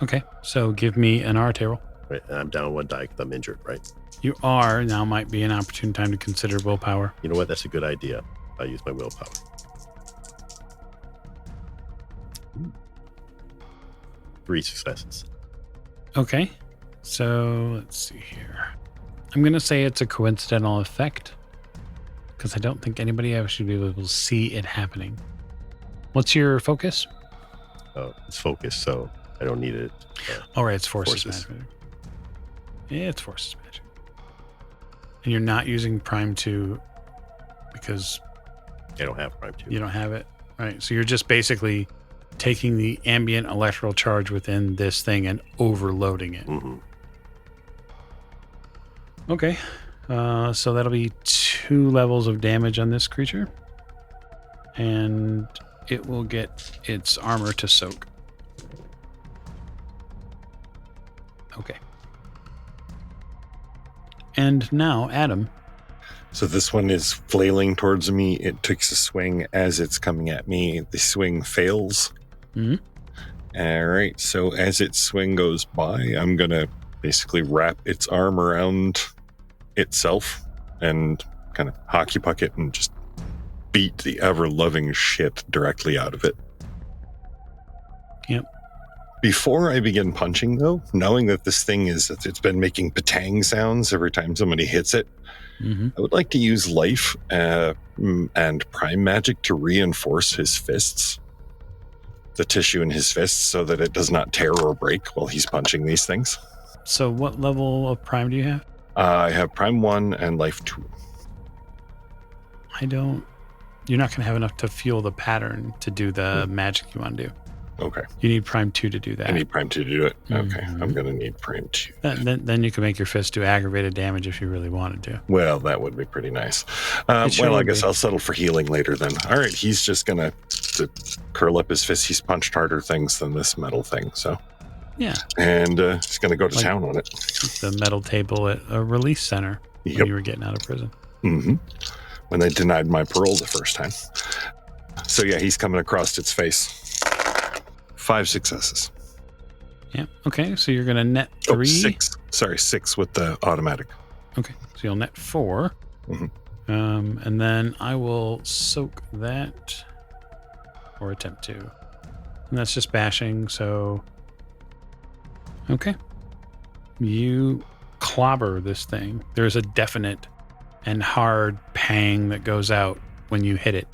Okay, so give me an art roll. Right, and I'm down 1 die because I'm injured, right? You are. Now might be an opportune time to consider willpower. You know what? That's a good idea. I'll use my willpower. Ooh. 3 successes. Okay, so let's see here. I'm going to say it's a coincidental effect because I don't think anybody else should be able to see it happening. What's your focus? Oh, it's focused, so I don't need it. All right, it's forces magic. Yeah, it's forces magic. And you're not using Prime 2 because I don't have Prime 2. you don't have it. Right. So you're just basically taking the ambient electrical charge within this thing and overloading it. Mm-hmm. Okay. So that'll be 2 levels of damage on this creature. And it will get its armor to soak. Okay. And now, Adam. So this one is flailing towards me. It takes a swing as it's coming at me. The swing fails. Mhm. All right. So as its swing goes by, I'm going to basically wrap its arm around itself and kind of hockey puck it and just beat the ever-loving shit directly out of it. Yep. Before I begin punching, though, knowing that this thing it's been making patang sounds every time somebody hits it, Mm-hmm. I would like to use life and prime magic to reinforce his fists, the tissue in his fists, so that it does not tear or break while he's punching these things. So what level of Prime do you have? I have prime 1 and life 2. You're not going to have enough to fuel the pattern to do the magic you want to do. Okay. You need Prime 2 to do that. I need prime 2 to do it. Okay. Mhm. I'm going to need prime 2. Then you can make your fist do aggravated damage if you really wanted to. Well, that would be pretty nice. It sure Well, I would guess be. I'll settle for healing later then. All right. He's just going to curl up his fist. He's punched harder things than this metal thing. So, Yeah. and he's going to go to Like- town on it. The metal table at a release center when Yep. you were getting out of prison. Mm-hmm. When they denied my parole the first time. So yeah, he's coming across its face. 5 successes. Yeah. Okay. So you're going to net 3. Oh, 6. Sorry, 6 with the automatic. Okay. So you'll net 4. Mhm. And then I will soak that or attempt to. And that's just bashing. So, okay. You clobber this thing. There's a definite and hard pang that goes out when you hit it.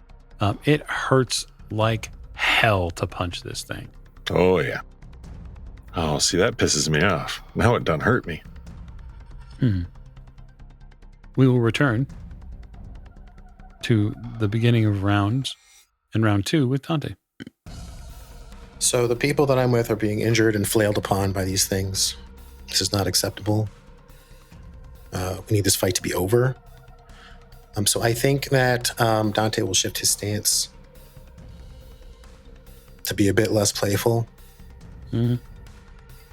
It hurts like hell to punch this thing. Oh yeah. Oh, see, that pisses me off. Now it done hurt me. We will return to the beginning of rounds and round 2 with Dante. So the people that I'm with are being injured and flailed upon by these things. This is not acceptable. We need this fight to be over. So I think that Dante will shift his stance to be a bit less playful. Mhm.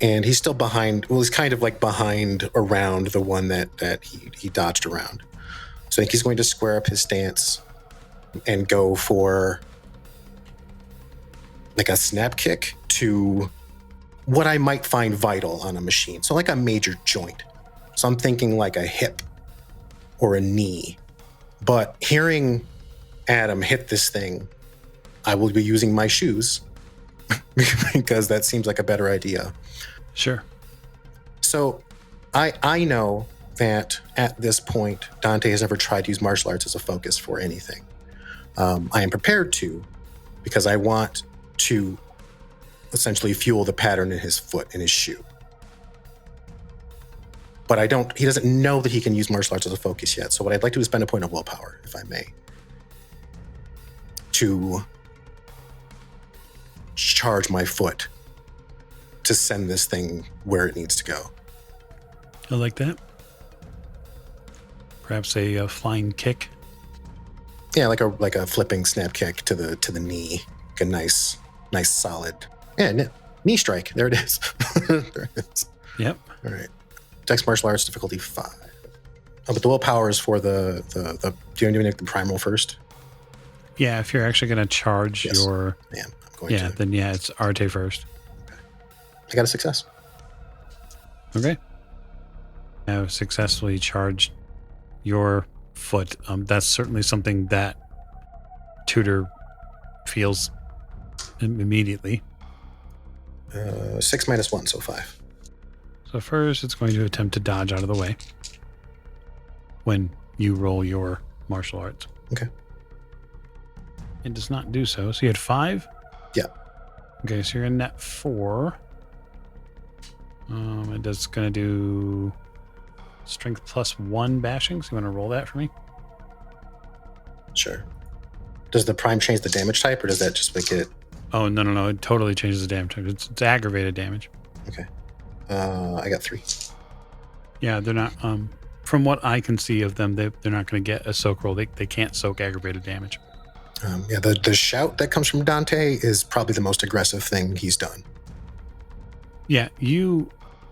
And he's still behind. Well, he's kind of like behind around the one that he dodged around. So I think he's going to square up his stance and go for like a snap kick to what I might find vital on a machine. So like a major joint. So I'm thinking like a hip or a knee. But hearing Adam hit this thing, I will be using my shoes because that seems like a better idea. Sure. So I know that at this point, Dante has never tried to use martial arts as a focus for anything. I am prepared to because I want to essentially fuel the pattern in his foot, in his shoe. But he doesn't know that he can use martial arts as a focus yet. So what I'd like to do is spend a point of willpower, if I may, to charge my foot to send this thing where it needs to go. I like that. Perhaps a flying kick. Yeah, like a flipping snap kick to the knee. Like a nice solid. Yeah, knee strike. There it is. There it is. Yep. All right. Dex martial arts difficulty 5. Oh, but the willpower is for the do you want to make the primal first? Yeah, if you're actually going to charge Yes. your... Yeah, I'm going to. then it's Arte first. I got a success. Okay. Have successfully charged your foot. That's certainly something that Tudor feels immediately. 6 minus 1, so 5. So first, it's going to attempt to dodge out of the way. when you roll your martial arts. Okay. It does not do so. So you had 5? Yeah. Okay, so you're in net 4. It does going to do strength plus 1 bashing. So you want to roll that for me? Sure. Does the prime change the damage type, or does that just make it? Oh, no. It totally changes the damage type. It's aggravated damage. Okay. I got 3. Yeah, they're not... from what I can see of them, they're not going to get a soak roll. They can't soak aggravated damage. Yeah, the shout that comes from Dante is probably the most aggressive thing he's done. Yeah, you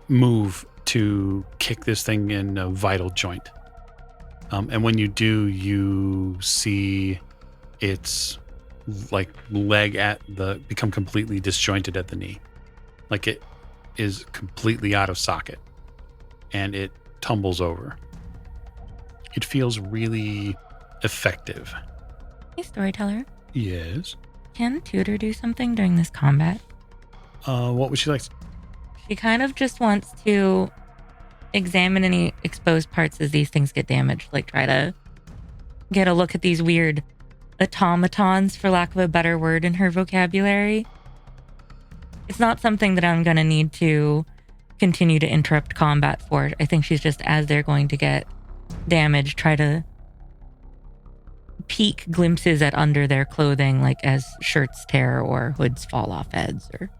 move to kick this thing in a vital joint. And when you do, you see its like leg become completely disjointed at the knee. Like it is completely out of socket. And it tumbles over. It feels really effective. Hey, storyteller. Yes. Can Tudor do something during this combat? What would she like? She kind of just wants to examine any exposed parts as these things get damaged. Like try to get a look at these weird automatons, for lack of a better word in her vocabulary. It's not something that I'm going to need to continue to interrupt combat for. I think she's just, as they're going to get damaged, try to peek glimpses at under their clothing, like as shirts tear or hoods fall off heads. Or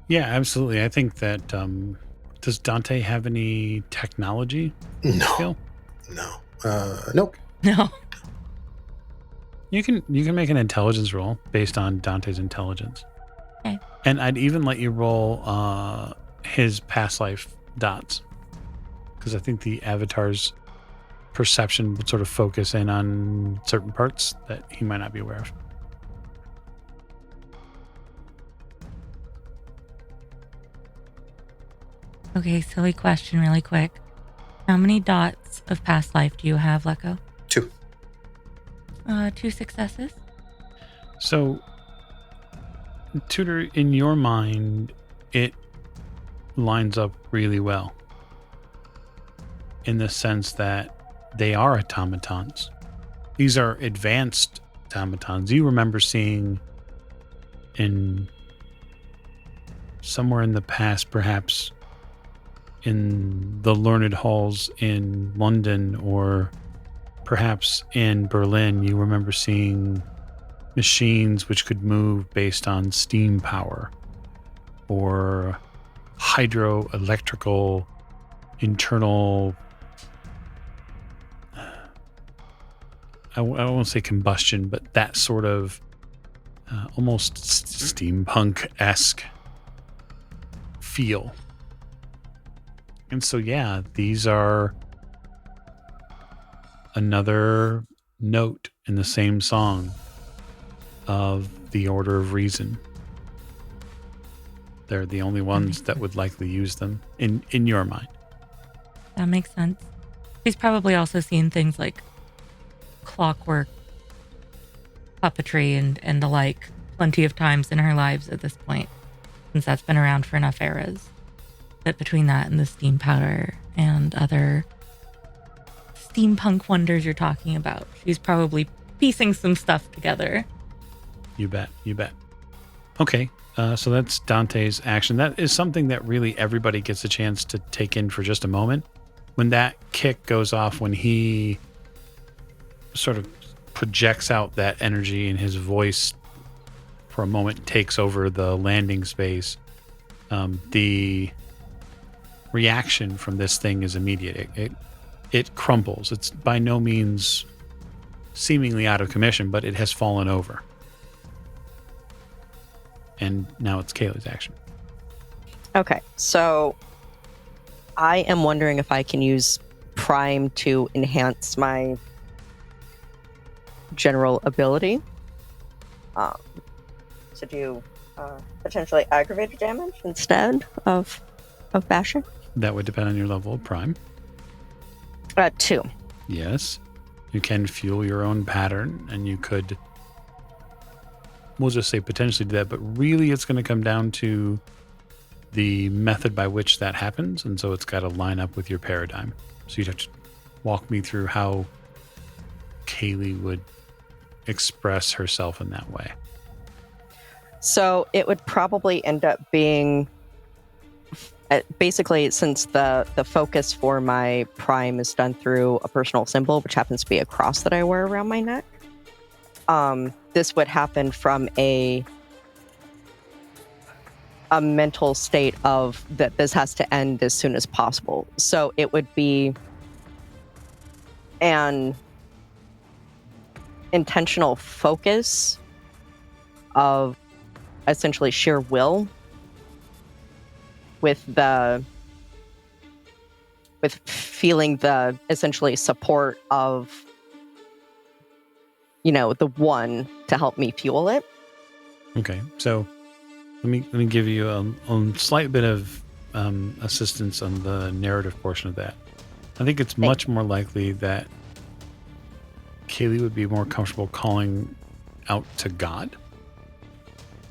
Yeah, absolutely. I think that does Dante have any technology skill? No. Nope. no. You can make an intelligence roll based on Dante's intelligence. Okay. And I'd even let you roll his past life dots, because I think the avatar's perception would sort of focus in on certain parts that he might not be aware of. Okay, silly question really quick. How many dots of past life do you have, Lecco? 2. 2 successes. So, Tudor, in your mind, it lines up really well in the sense that they are automatons. These are advanced automatons. You remember seeing in somewhere in the past, perhaps in the learned halls in London, or perhaps in Berlin, you remember seeing machines which could move based on steam power or hydroelectrical internal, I won't say combustion, but that sort of almost steampunk-esque feel. And so, yeah, these are another note in the same song of the Order of Reason. They're the only ones that would likely use them in your mind. That makes sense. She's probably also seen things like clockwork, puppetry, and the like plenty of times in her lives at this point, since that's been around for enough eras. But between that and the steam powder and other steampunk wonders you're talking about, she's probably piecing some stuff together. You bet. Okay, so that's Dante's action. That is something that really everybody gets a chance to take in for just a moment. When that kick goes off, when he sort of projects out that energy and his voice for a moment takes over the landing space, the reaction from this thing is immediate. It crumbles. It's by no means seemingly out of commission, but it has fallen over. And now it's Kaylee's action. Okay, so I am wondering if I can use Prime to enhance my general ability to do potentially aggravated damage instead of bashing. That would depend on your level of Prime. 2. Yes. You can fuel your own pattern, and you could, we'll just say potentially do that, but really it's going to come down to the method by which that happens, and so it's got to line up with your paradigm. So you'd have to walk me through how Kaylee would express herself in that way. So it would probably end up being basically, since the focus for my prime is done through a personal symbol, which happens to be a cross that I wear around my neck. This would happen from a mental state of that this has to end as soon as possible. So it would be an intentional focus of essentially sheer will with feeling the essentially support of, you know, the one to help me fuel it. Okay, so let me give you a slight bit of assistance on the narrative portion of that. I think it's much more likely that Kaylee would be more comfortable calling out to God.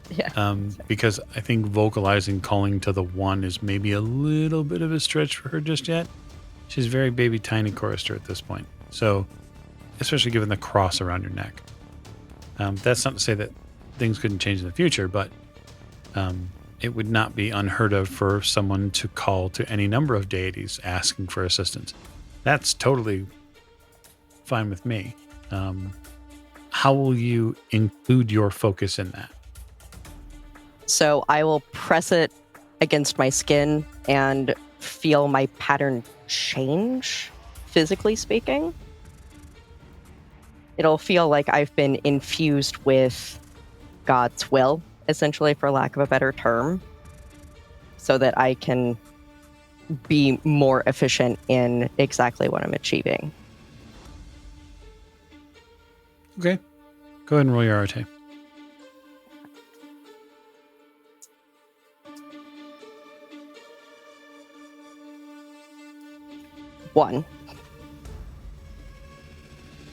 Yeah. Because I think vocalizing calling to the one is maybe a little bit of a stretch for her just yet. She's very baby tiny chorister at this point. So, especially given the cross around your neck. That's not to say that things couldn't change in the future, but it would not be unheard of for someone to call to any number of deities asking for assistance. That's totally fine with me. How will you include your focus in that? So I will press it against my skin and feel my pattern change, physically speaking. It'll feel like I've been infused with God's will, essentially, for lack of a better term, so that I can be more efficient in exactly what I'm achieving. Okay. Go ahead and roll your Arte. One.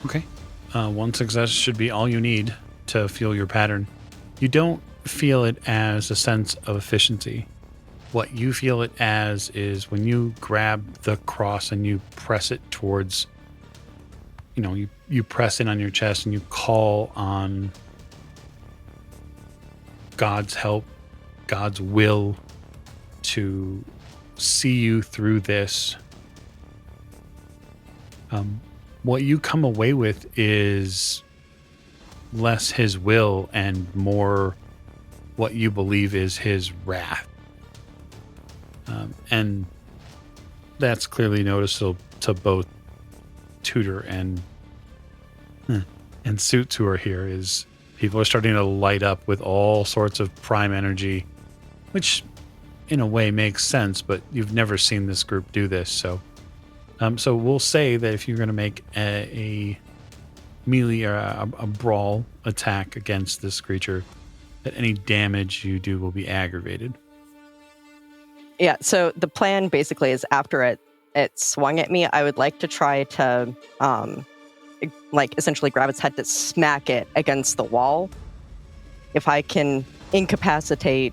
Okay. One success should be all you need to feel your pattern. You don't feel it as a sense of efficiency. What you feel it as is when you grab the cross and you press it towards, you press in on your chest and you call on God's help, God's will to see you through this. What you come away with is less his will and more what you believe is his wrath. And that's clearly noticeable to both Tutor and Suits who are here. Is people are starting to light up with all sorts of prime energy, which in a way makes sense, but you've never seen this group do this. So we'll say that if you're going to make a melee or a brawl attack against this creature, that any damage you do will be aggravated. Yeah, so the plan basically is after it swung at me, I would like to try to essentially grab its head to smack it against the wall. If I can incapacitate,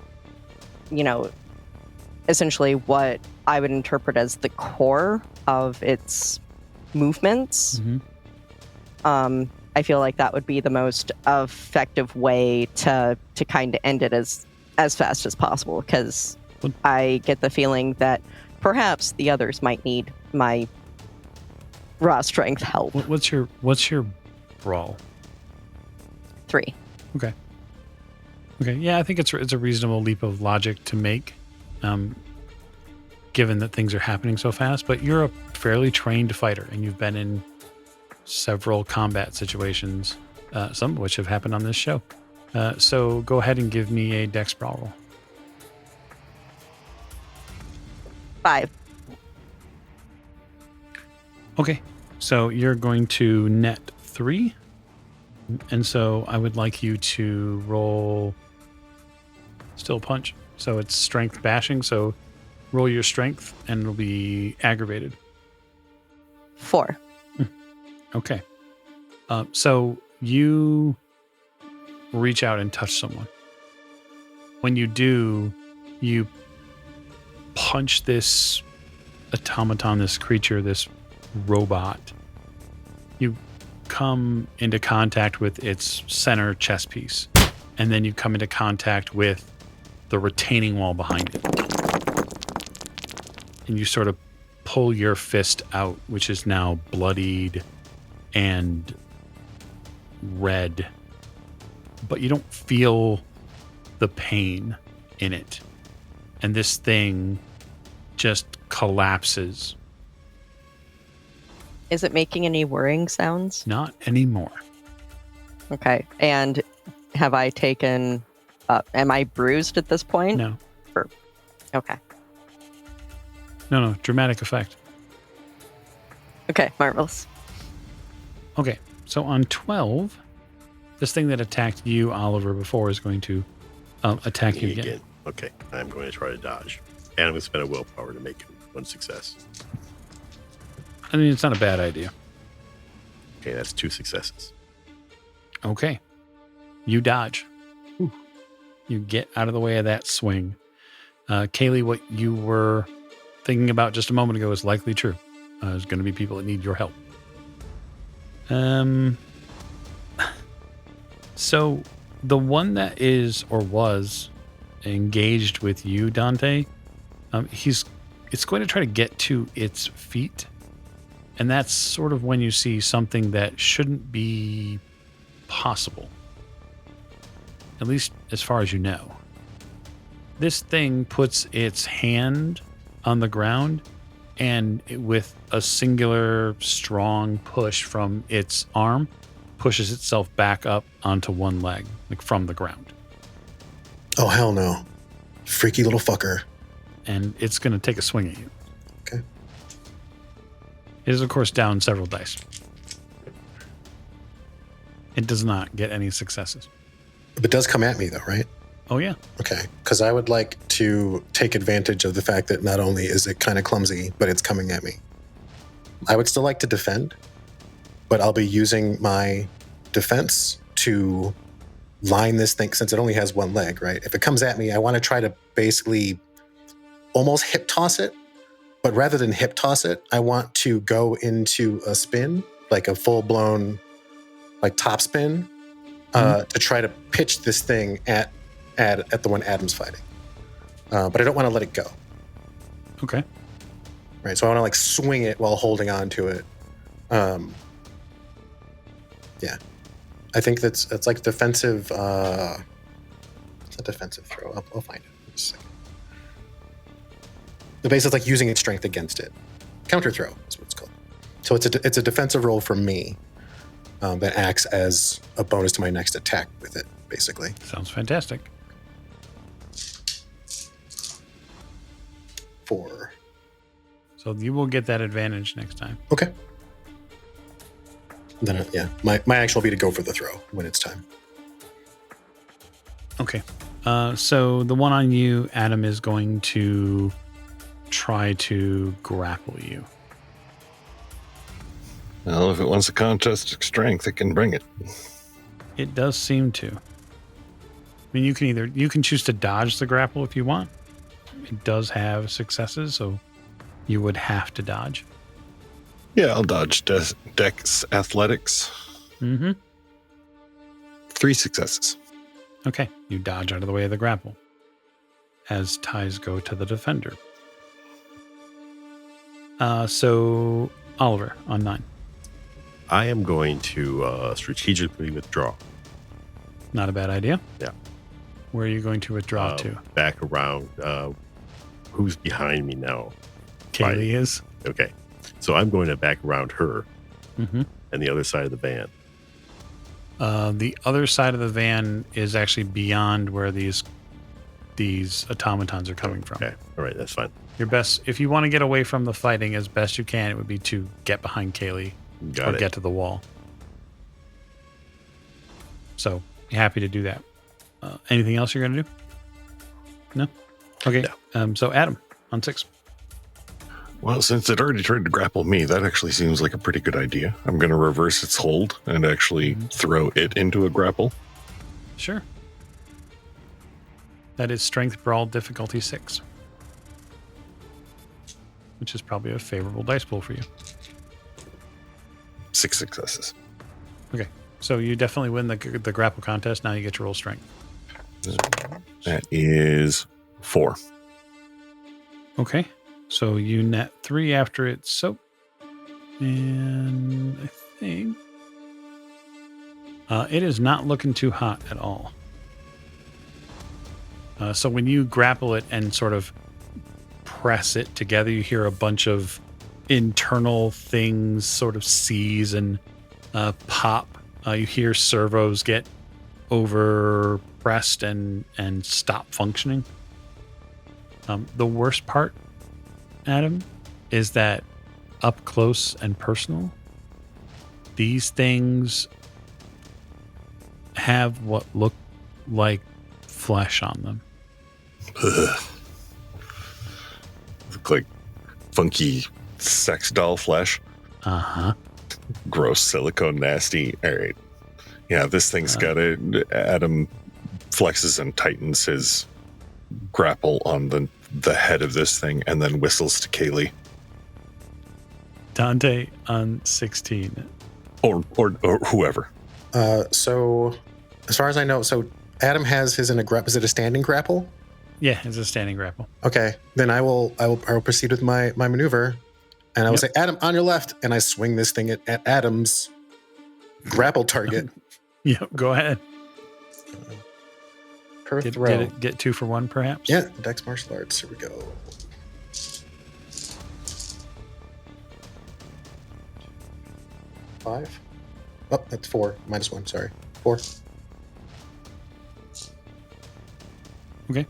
essentially what I would interpret as the core of its movements. Mm-hmm. I feel like that would be the most effective way to kind of end it as fast as possible, because I get the feeling that perhaps the others might need my raw strength help. What's your brawl? 3. Okay. Yeah, I think it's a reasonable leap of logic to make, given that things are happening so fast. But you're a fairly trained fighter, and you've been in several combat situations, some of which have happened on this show. So go ahead and give me a dex brawl roll. 5. Okay, so you're going to net 3. And so I would like you to roll still punch. So it's strength bashing. So roll your strength and it'll be aggravated. 4. Okay. So you reach out and touch someone. When you do, you punch this automaton, this creature, this robot. You come into contact with its center chest piece, and then you come into contact with the retaining wall behind it. And you sort of pull your fist out, which is now bloodied and red, but you don't feel the pain in it. And this thing just collapses. Is it making any whirring sounds? Not anymore. Okay. And have I taken... am I bruised at this point? No. Okay. No, dramatic effect. Okay, marvelous. Okay, so on 12, this thing that attacked you, Oliver, before is going to attack you again. Okay, I'm going to try to dodge. And I'm going to spend a willpower to make it one success. I mean, it's not a bad idea. Okay, that's 2 successes. Okay. You dodge. Whew. You get out of the way of that swing. Kaylee, what you were thinking about just a moment ago is likely true. There's going to be people that need your help. So the one that is or was engaged with you, Dante, it's going to try to get to its feet. And that's sort of when you see something that shouldn't be possible. At least as far as you know. This thing puts its hand on the ground and with a singular strong push from its arm pushes itself back up onto one leg, like from the ground. Oh, hell no. Freaky little fucker. And it's going to take a swing at you. Okay. It is, of course, down several dice. It does not get any successes. But it does come at me, though, right? Oh, yeah. Okay. Because I would like to take advantage of the fact that not only is it kind of clumsy, but it's coming at me. I would still like to defend, but I'll be using my defense to line this thing, since it only has one leg, right? If it comes at me, I want to try to basically almost hip toss it, but rather than hip toss it, I want to go into a spin, like a full-blown like top spin, to try to pitch this thing at the one Adam's fighting. But I don't want to let it go. Okay. Right, so I want to like swing it while holding on to it. Yeah. I think that's like defensive. It's a defensive throw. I'll find it in just a second. The base is like using its strength against it. Counter throw is what it's called. So it's a defensive roll from me that acts as a bonus to my next attack with it, basically. Sounds fantastic. 4. So you will get that advantage next time. Okay. Then yeah, my action will be to go for the throw when it's time. Okay. So the one on you, Adam, is going to try to grapple you. Well, if it wants a contest of strength, it can bring it. It does seem to. I mean, you can choose to dodge the grapple if you want. It does have successes, so you would have to dodge. Yeah, I'll dodge Dex Athletics. Mm-hmm. 3 successes. Okay, you dodge out of the way of the grapple. As ties go to the defender. So Oliver on 9. I am going to strategically withdraw. Not a bad idea. Yeah. Where are you going to withdraw to? Back around. Who's behind me now? Kaylee is. Okay. So I'm going to back around her Mm-hmm. and the other side of the van. The other side of the van is actually beyond where these automatons are coming from. Okay. All right. That's fine. Your best, if you want to get away from the fighting as best you can, it would be to get behind Kaylee or get to the wall. So, happy to do that. Anything else you're going to do? No? Okay. No. So, Adam, on 6. Well, since it already tried to grapple me, that actually seems like a pretty good idea. I'm going to reverse its hold and actually throw it into a grapple. Sure. That is Strength Brawl difficulty 6. Which is probably a favorable dice pool for you. 6 successes. Okay. So you definitely win the grapple contest. Now you get to roll strength. That is 4. Okay. So you net 3 after it's soaked. And I think it is not looking too hot at all. So when you grapple it and sort of press it together, you hear a bunch of internal things sort of seize and pop. You hear servos get overpressed and stop functioning. The worst part, Adam, is that up close and personal, these things have what look like flesh on them. Ugh. Look like funky sex doll flesh. Uh-huh. Gross, silicone, nasty. All right. Yeah, this thing's got it. Adam flexes and tightens his grapple on the head of this thing and then whistles to Kaylee. Dante on 16. Or whoever. So, as far as I know, so Adam has his in a grapple. Is it a standing grapple? Yeah, it's a standing grapple. Okay, then I will proceed with my maneuver, and I will say, Adam, on your left, and I swing this thing at Adam's grapple target. Yeah, go ahead. Per throw. Get 2 for 1, perhaps? Yeah, Dex Martial Arts. Here we go. 5. Oh, that's 4. -1, sorry. 4. Okay.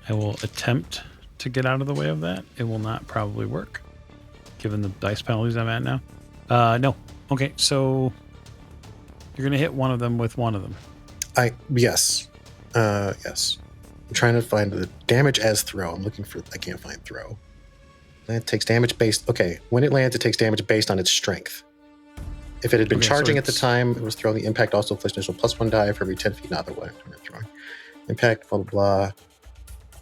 I will attempt to get out of the way of that. It will not probably work, given the dice penalties I'm at now. No. Okay, so you're going to hit one of them with one of them. Yes. Yes. I'm trying to find the damage as throw. I'm looking for, I can't find throw. It takes damage based, okay. When it lands, it takes damage based on its strength. If it had been charging at the time, it was throwing the impact also inflicts initial +1 die for every 10 feet, not otherwise. Throwing. Impact, blah, blah, blah.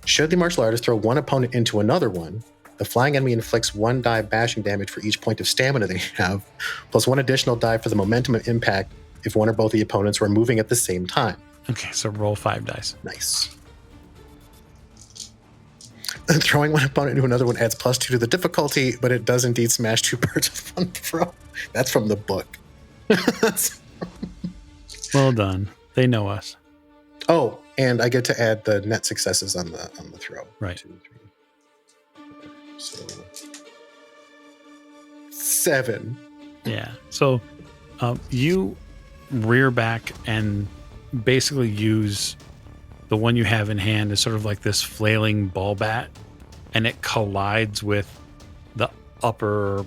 Should the martial artist throw one opponent into another one, the flying enemy inflicts 1 die bashing damage for each point of stamina they have, plus 1 additional die for the momentum of impact if one or both of the opponents were moving at the same time. Okay, so roll 5 dice. Nice. Throwing one opponent into another one adds +2 to the difficulty, but it does indeed smash 2 birds with one throw. That's from the book. Well done. They know us. Oh, and I get to add the net successes on the throw. Right. 2, 3, 4, so 7. Yeah. So you rear back and basically use the one you have in hand as sort of like this flailing ball bat, and it collides with the upper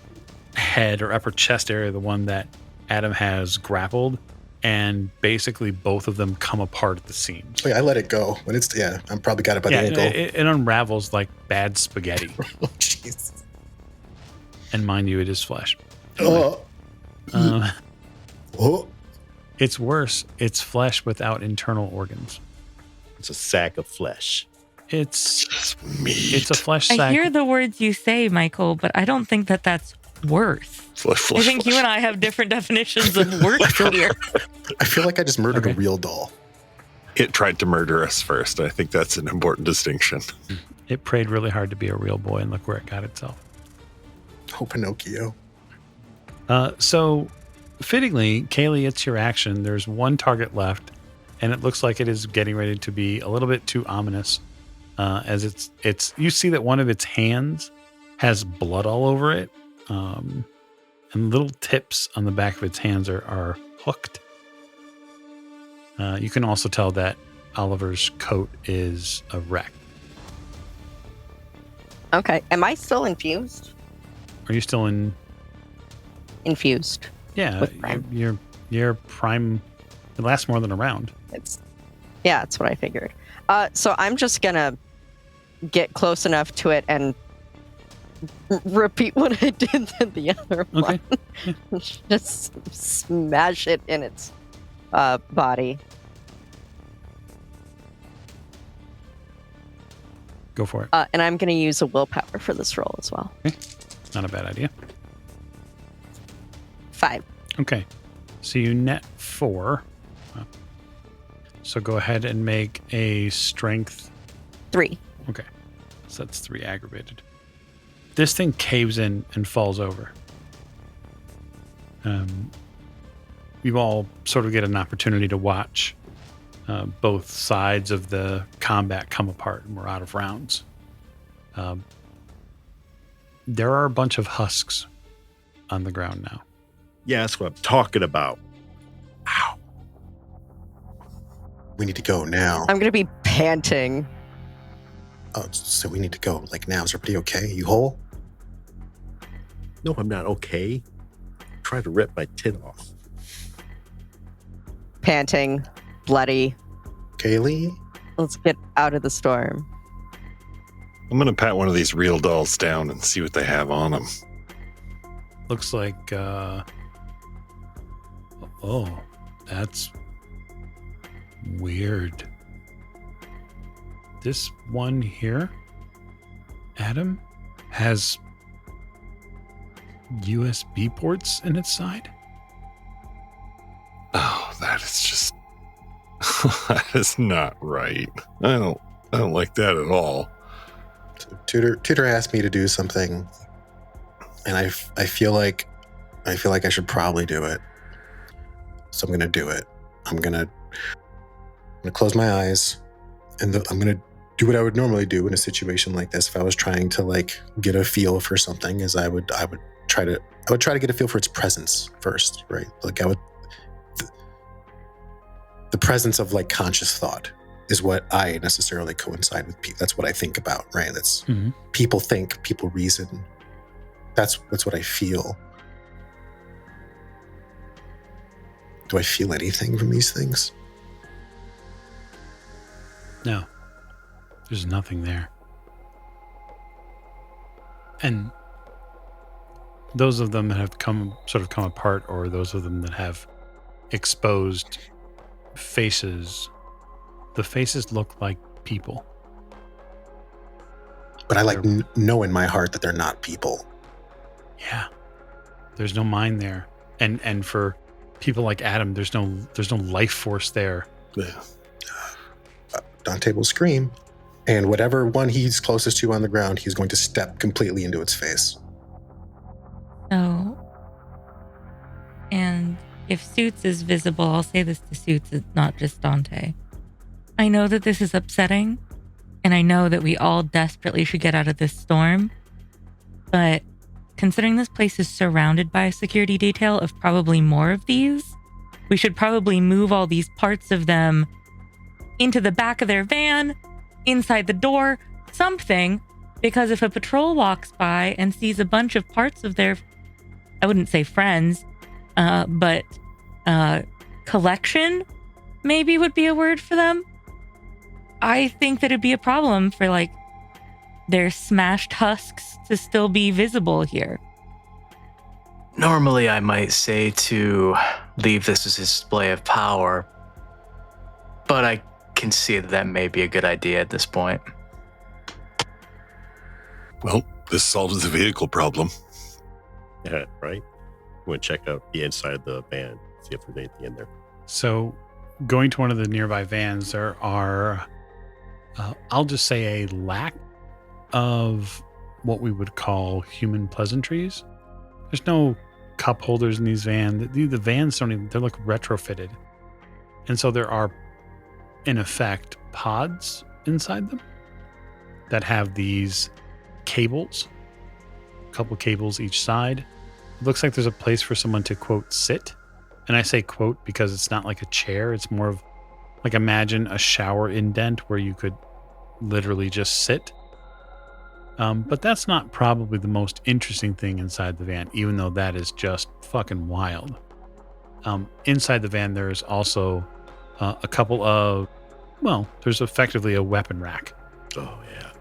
head or upper chest area, the one that Adam has grappled, and basically both of them come apart at the seams. Oh, yeah, I let it go. When it's, I'm probably got it by the ankle. It unravels like bad spaghetti. Oh, jeez. And mind you, it is flesh. Oh. It's worse. It's flesh without internal organs. It's a sack of flesh. It's meat. It's a flesh sack. I hear the words you say, Michael, but I don't think that that's worth. Flesh, I think you and I have different definitions of worth here. I feel like I just murdered a real doll. It tried to murder us first. I think that's an important distinction. It prayed really hard to be a real boy, and look where it got itself. Oh, Pinocchio. So, fittingly, Kaylee, it's your action. There's one target left, and it looks like it is getting ready to be a little bit too ominous. As it's you see that one of its hands has blood all over it, and little tips on the back of its hands are hooked. You can also tell that Oliver's coat is a wreck. Okay. Am I still infused? Are you still in? Infused. Yeah, With prime. Your prime. It lasts more than a round. That's what I figured. So I'm just gonna get close enough to it and repeat what I did to the other Okay. one. Just smash it in its body. Go for it. And I'm gonna use a willpower for this roll as well. Not a bad idea. 5. Okay. So you net 4. So go ahead and make a strength. 3. Okay. So that's 3 aggravated. This thing caves in and falls over. You all sort of get an opportunity to watch both sides of the combat come apart, and we're out of rounds. There are a bunch of husks on the ground now. Yeah, that's what I'm talking about. Ow. We need to go now. I'm going to be panting. Oh, so we need to go like now. Is everybody okay? You whole? No, I'm not okay. Try to rip my tit off. Panting. Bloody. Kaylee? Let's get out of the storm. I'm going to pat one of these real dolls down and see what they have on them. Looks like, oh, that's weird. This one here, Adam, has USB ports in its side. Oh, that is just... that is not right. I don't like that at all. Tutor asked me to do something, and I feel like I should probably do it. So I'm gonna do it. I'm gonna close my eyes, and I'm gonna do what I would normally do in a situation like this. If I was trying to like get a feel for something, is I would try to get a feel for its presence first, right? Like the presence of like conscious thought is what I necessarily coincide with. That's what I think about, right? That's people think, people reason. That's what I feel. Do I feel anything from these things? No, there's nothing there. And those of them that have come apart, or those of them that have exposed faces, the faces look like people. But I know in my heart that they're not people. Yeah, there's no mind there, and for people like Adam, there's no life force there. Yeah. Dante will scream, and whatever one he's closest to on the ground, he's going to step completely into its face. So, and if Suits is visible, I'll say this to Suits, it's not just Dante. I know that this is upsetting, and I know that we all desperately should get out of this storm, but considering this place is surrounded by a security detail of probably more of these, we should probably move all these parts of them into the back of their van, inside the door, something, because if a patrol walks by and sees a bunch of parts of their, I wouldn't say friends, but collection maybe would be a word for them. I think that it'd be a problem for like their smashed husks to still be visible here. Normally, I might say to leave this as a display of power, but I can see that may be a good idea at this point. Well, this solves the vehicle problem. Yeah, right? I'm going to check out the inside of the van, see if there's anything in there. So going to one of the nearby vans, there are, I'll just say, a lack of what we would call human pleasantries. There's no cup holders in these vans. The vans don't even, they look retrofitted. And so there are, in effect, pods inside them that have these cables, a couple cables each side. It looks like there's a place for someone to, quote, sit. And I say quote because it's not like a chair. It's more of like, imagine a shower indent where you could literally just sit. But that's not probably the most interesting thing inside the van, even though that is just fucking wild. Inside the van, there's also a couple of, well, there's effectively a weapon rack. Oh, yeah.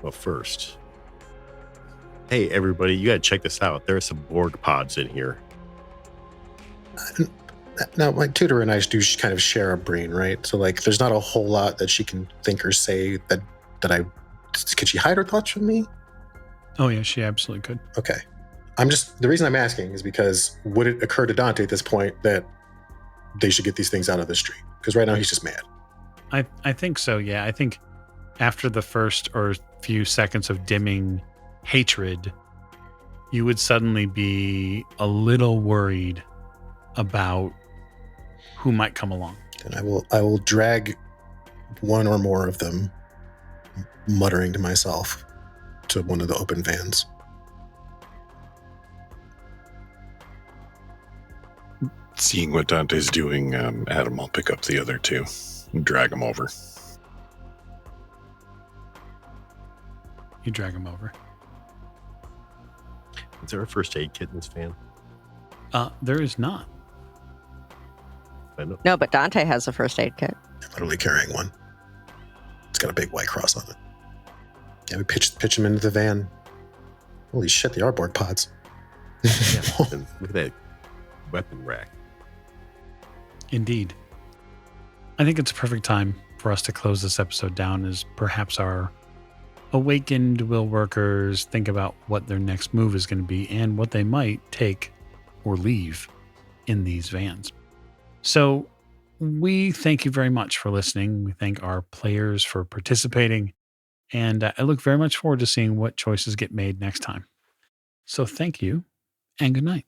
Well, first, hey, everybody, you got to check this out. There are some Borg pods in here. Now, my tutor and I do kind of share a brain, right? So, like, there's not a whole lot that she can think or say that I... Could she hide her thoughts from me? Oh, yeah, she absolutely could. Okay. The reason I'm asking is because would it occur to Dante at this point that they should get these things out of the street? Because right now he's just mad. I think so, yeah. I think after the first or few seconds of dimming hatred, you would suddenly be a little worried about who might come along. And I will drag one or more of them, muttering to myself, to one of the open vans. Seeing what Dante's doing, Adam will pick up the other two and drag them over. You drag him over. Is there a first aid kit in this van? There is not. I know. No, but Dante has a first aid kit. I'm literally carrying one. It's got a big white cross on it. Yeah, we pitch them into the van. Holy shit, they are board pods. Yeah, and look at that weapon rack. Indeed. I think it's a perfect time for us to close this episode down as perhaps our awakened will workers think about what their next move is going to be and what they might take or leave in these vans. So we thank you very much for listening. We thank our players for participating. And I look very much forward to seeing what choices get made next time. So thank you and good night.